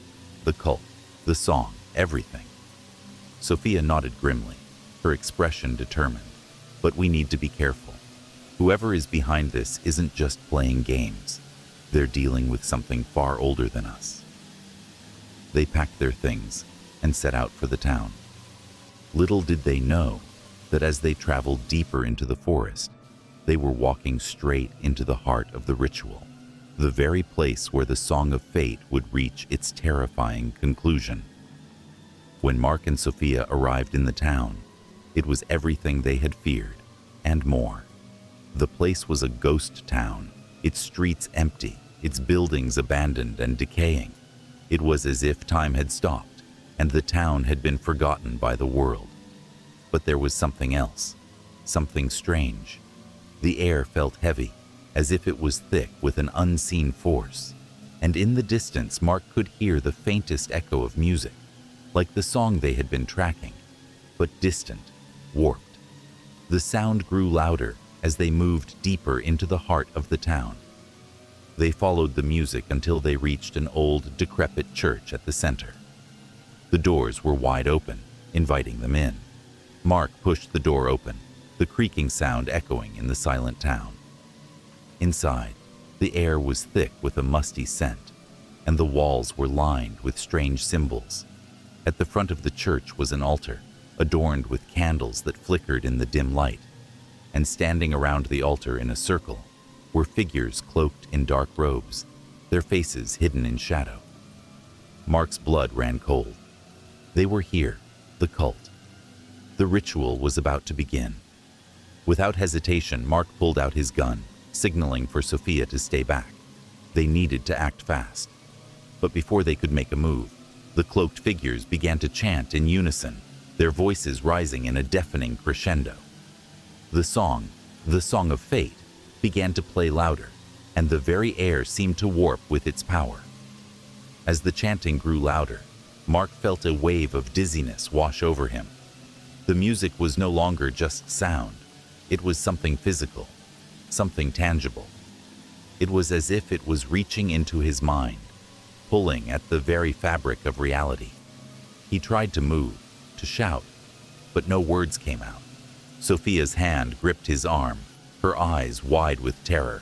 The cult, the song, everything." Sophia nodded grimly, her expression determined. "But we need to be careful. Whoever is behind this isn't just playing games. They're dealing with something far older than us." They packed their things and set out for the town. Little did they know that as they traveled deeper into the forest, they were walking straight into the heart of the ritual, the very place where the Song of Fate would reach its terrifying conclusion. When Mark and Sophia arrived in the town, it was everything they had feared, and more. The place was a ghost town, its streets empty, its buildings abandoned and decaying. It was as if time had stopped, and the town had been forgotten by the world. But there was something else, something strange. The air felt heavy, as if it was thick with an unseen force, and in the distance Mark could hear the faintest echo of music, like the song they had been tracking, but distant, warped. The sound grew louder as they moved deeper into the heart of the town. They followed the music until they reached an old, decrepit church at the center. The doors were wide open, inviting them in. Mark pushed the door open, the creaking sound echoing in the silent town. Inside, the air was thick with a musty scent, and the walls were lined with strange symbols. At the front of the church was an altar, adorned with candles that flickered in the dim light, and standing around the altar in a circle were figures cloaked in dark robes, their faces hidden in shadow. Mark's blood ran cold. They were here, the cult. The ritual was about to begin. Without hesitation, Mark pulled out his gun, signaling for Sophia to stay back. They needed to act fast. But before they could make a move, the cloaked figures began to chant in unison, their voices rising in a deafening crescendo. The song of fate, began to play louder, and the very air seemed to warp with its power. As the chanting grew louder, Mark felt a wave of dizziness wash over him. The music was no longer just sound. It was something physical, something tangible. It was as if it was reaching into his mind, pulling at the very fabric of reality. He tried to move, to shout, but no words came out. Sophia's hand gripped his arm, her eyes wide with terror.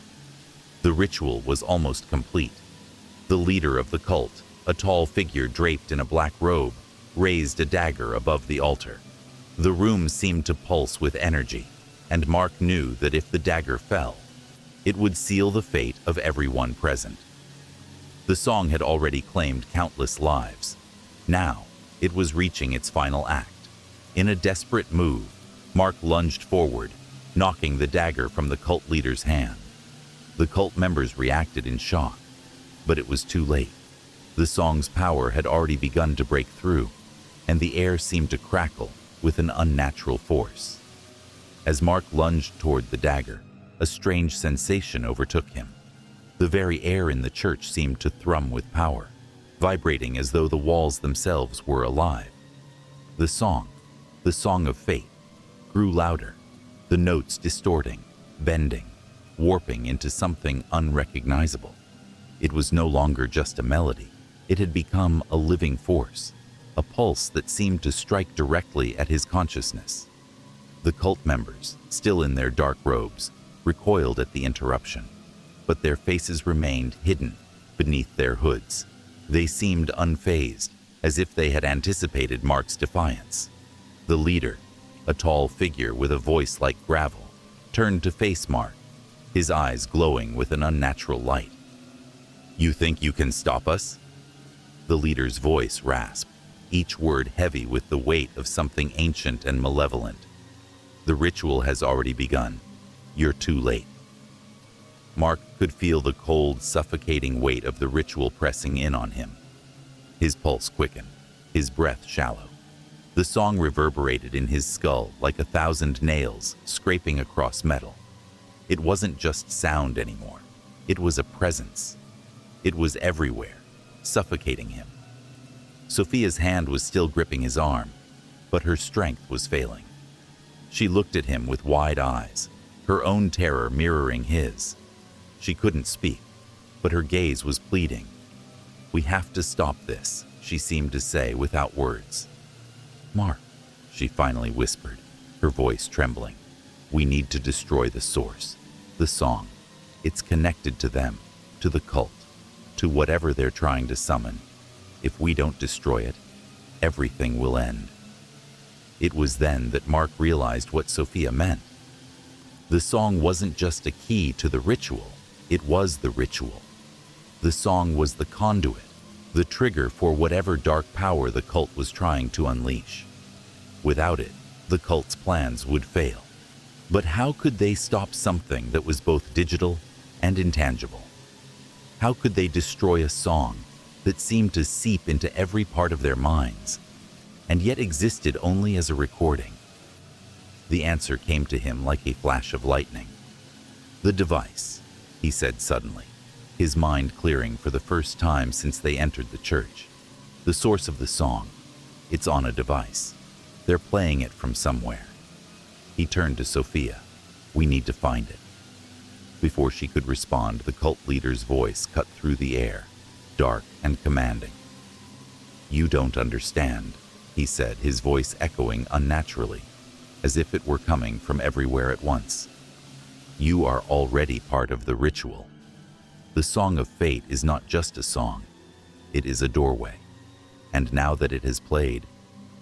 The ritual was almost complete. The leader of the cult, a tall figure draped in a black robe, raised a dagger above the altar. The room seemed to pulse with energy, and Mark knew that if the dagger fell, it would seal the fate of everyone present. The song had already claimed countless lives. Now, it was reaching its final act. In a desperate move, Mark lunged forward, knocking the dagger from the cult leader's hand. The cult members reacted in shock, but it was too late. The song's power had already begun to break through, and the air seemed to crackle with an unnatural force. As Mark lunged toward the dagger, a strange sensation overtook him. The very air in the church seemed to thrum with power, vibrating as though the walls themselves were alive. The song of fate, grew louder, the notes distorting, bending, warping into something unrecognizable. It was no longer just a melody. It had become a living force, a pulse that seemed to strike directly at his consciousness. The cult members, still in their dark robes, recoiled at the interruption, but their faces remained hidden beneath their hoods. They seemed unfazed, as if they had anticipated Mark's defiance. The leader, a tall figure with a voice like gravel, turned to face Mark, his eyes glowing with an unnatural light. "You think you can stop us?" The leader's voice rasped, each word heavy with the weight of something ancient and malevolent. "The ritual has already begun. You're too late." Mark could feel the cold, suffocating weight of the ritual pressing in on him. His pulse quickened, his breath shallow. The song reverberated in his skull like 1,000 nails scraping across metal. It wasn't just sound anymore. It was a presence. It was everywhere, suffocating him. Sophia's hand was still gripping his arm, but her strength was failing. She looked at him with wide eyes, her own terror mirroring his. She couldn't speak, but her gaze was pleading. "We have to stop this," she seemed to say without words. "Mark," she finally whispered, her voice trembling. "We need to destroy the source, the song. It's connected to them, to the cult, to whatever they're trying to summon. If we don't destroy it, everything will end." It was then that Mark realized what Sophia meant. The song wasn't just a key to the ritual, it was the ritual. The song was the conduit, the trigger for whatever dark power the cult was trying to unleash. Without it, the cult's plans would fail. But how could they stop something that was both digital and intangible? How could they destroy a song that seemed to seep into every part of their minds, and yet existed only as a recording? The answer came to him like a flash of lightning. "The device," he said suddenly, his mind clearing for the first time since they entered the church. "The source of the song, it's on a device. They're playing it from somewhere." He turned to Sophia. "We need to find it." Before she could respond, the cult leader's voice cut through the air, dark and commanding. "You don't understand," he said, his voice echoing unnaturally, as if it were coming from everywhere at once. "You are already part of the ritual. The Song of Fate is not just a song, it is a doorway. And now that it has played,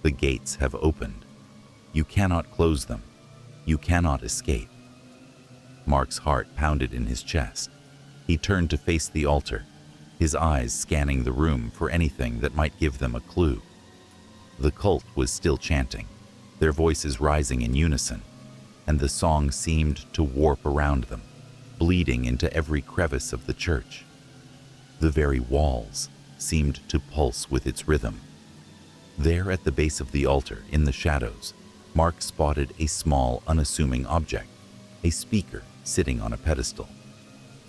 the gates have opened. You cannot close them. You cannot escape." Mark's heart pounded in his chest. He turned to face the altar, his eyes scanning the room for anything that might give them a clue. The cult was still chanting, their voices rising in unison, and the song seemed to warp around them, bleeding into every crevice of the church. The very walls seemed to pulse with its rhythm. There at the base of the altar, in the shadows, Mark spotted a small, unassuming object, a speaker sitting on a pedestal.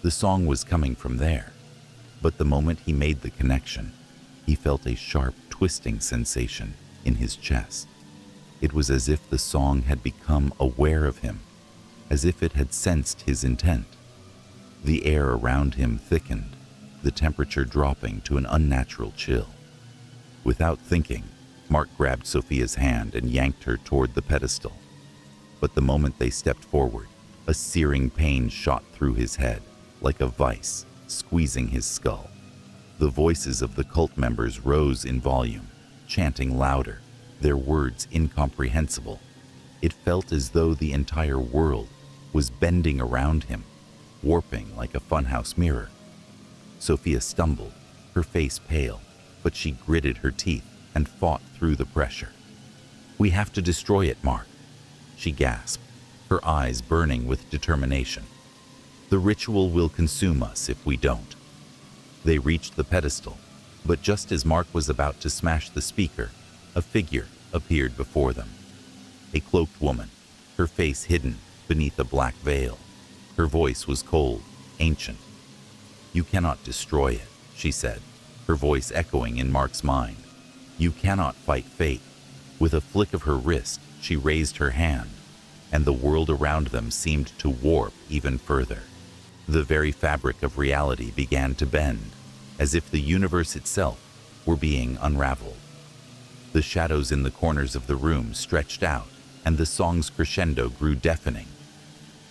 The song was coming from there, but the moment he made the connection, he felt a sharp, twisting sensation in his chest. It was as if the song had become aware of him, as if it had sensed his intent. The air around him thickened, the temperature dropping to an unnatural chill. Without thinking, Mark grabbed Sophia's hand and yanked her toward the pedestal. But the moment they stepped forward, a searing pain shot through his head, like a vice, squeezing his skull. The voices of the cult members rose in volume, chanting louder, their words incomprehensible. It felt as though the entire world was bending around him, warping like a funhouse mirror. Sophia stumbled, her face pale, but she gritted her teeth and fought through the pressure. "We have to destroy it, Mark," she gasped, her eyes burning with determination. "The ritual will consume us if we don't." They reached the pedestal, but just as Mark was about to smash the speaker, a figure appeared before them. A cloaked woman, her face hidden beneath a black veil. Her voice was cold, ancient. "You cannot destroy it," she said, her voice echoing in Mark's mind. "You cannot fight fate." With a flick of her wrist, she raised her hand, and the world around them seemed to warp even further. The very fabric of reality began to bend, as if the universe itself were being unraveled. The shadows in the corners of the room stretched out, and the song's crescendo grew deafening.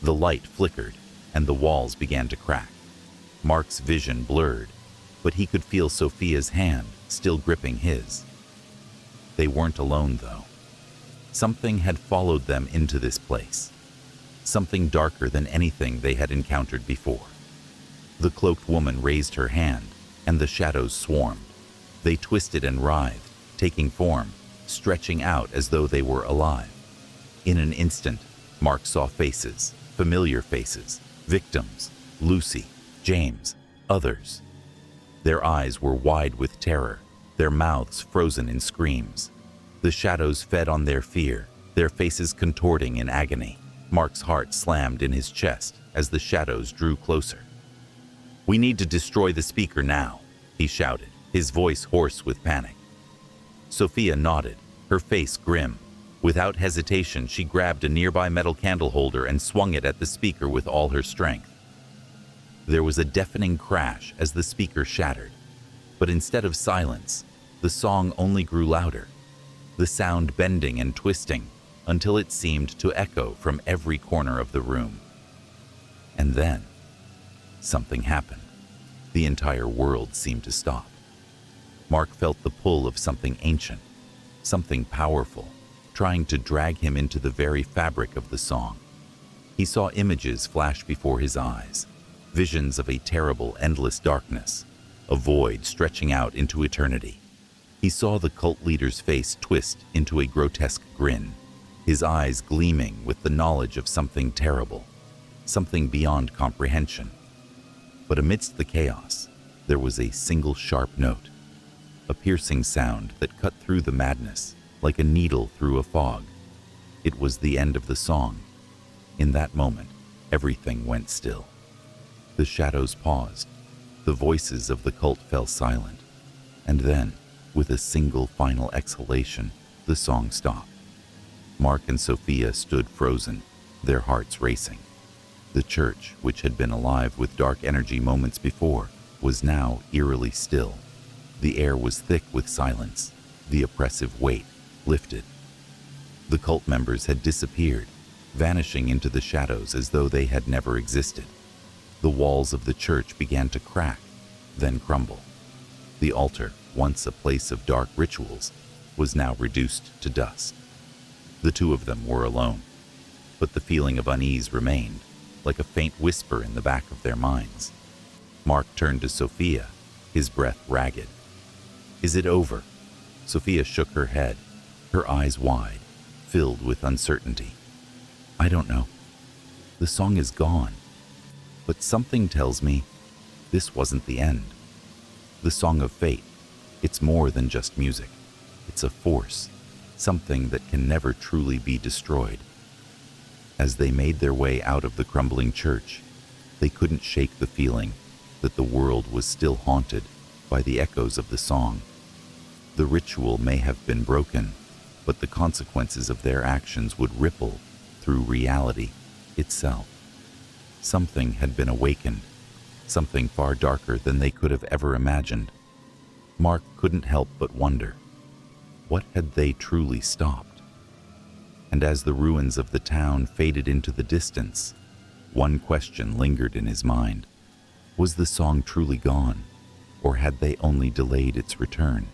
The light flickered, and the walls began to crack. Mark's vision blurred, but he could feel Sophia's hand still gripping his. They weren't alone, though. Something had followed them into this place. Something darker than anything they had encountered before. The cloaked woman raised her hand, and the shadows swarmed. They twisted and writhed, taking form, stretching out as though they were alive. In an instant, Mark saw faces, familiar faces, victims, Lucy, James, others. Their eyes were wide with terror, their mouths frozen in screams. The shadows fed on their fear, their faces contorting in agony. Mark's heart slammed in his chest as the shadows drew closer. "We need to destroy the speaker now," he shouted, his voice hoarse with panic. Sophia nodded, her face grim. Without hesitation, she grabbed a nearby metal candle holder and swung it at the speaker with all her strength. There was a deafening crash as the speaker shattered, but instead of silence, the song only grew louder, the sound bending and twisting until it seemed to echo from every corner of the room. And then, something happened. The entire world seemed to stop. Mark felt the pull of something ancient, something powerful, trying to drag him into the very fabric of the song. He saw images flash before his eyes, visions of a terrible, endless darkness, a void stretching out into eternity. He saw the cult leader's face twist into a grotesque grin, his eyes gleaming with the knowledge of something terrible, something beyond comprehension. But amidst the chaos, there was a single sharp note, a piercing sound that cut through the madness like a needle through a fog. It was the end of the song. In that moment, everything went still. The shadows paused, the voices of the cult fell silent, and then, with a single final exhalation, the song stopped. Mark and Sophia stood frozen, their hearts racing. The church, which had been alive with dark energy moments before, was now eerily still. The air was thick with silence, the oppressive weight lifted. The cult members had disappeared, vanishing into the shadows as though they had never existed. The walls of the church began to crack, then crumble. The altar, once a place of dark rituals, was now reduced to dust. The two of them were alone, but the feeling of unease remained, like a faint whisper in the back of their minds. Mark turned to Sophia, his breath ragged. "Is it over?" Sophia shook her head, her eyes wide, filled with uncertainty. "I don't know. The song is gone. But something tells me this wasn't the end. The Song of Fate, it's more than just music. It's a force, something that can never truly be destroyed." As they made their way out of the crumbling church, they couldn't shake the feeling that the world was still haunted by the echoes of the song. The ritual may have been broken, but the consequences of their actions would ripple through reality itself. Something had been awakened, something far darker than they could have ever imagined. Mark couldn't help but wonder, what had they truly stopped? And as the ruins of the town faded into the distance, one question lingered in his mind. Was the song truly gone, or had they only delayed its return?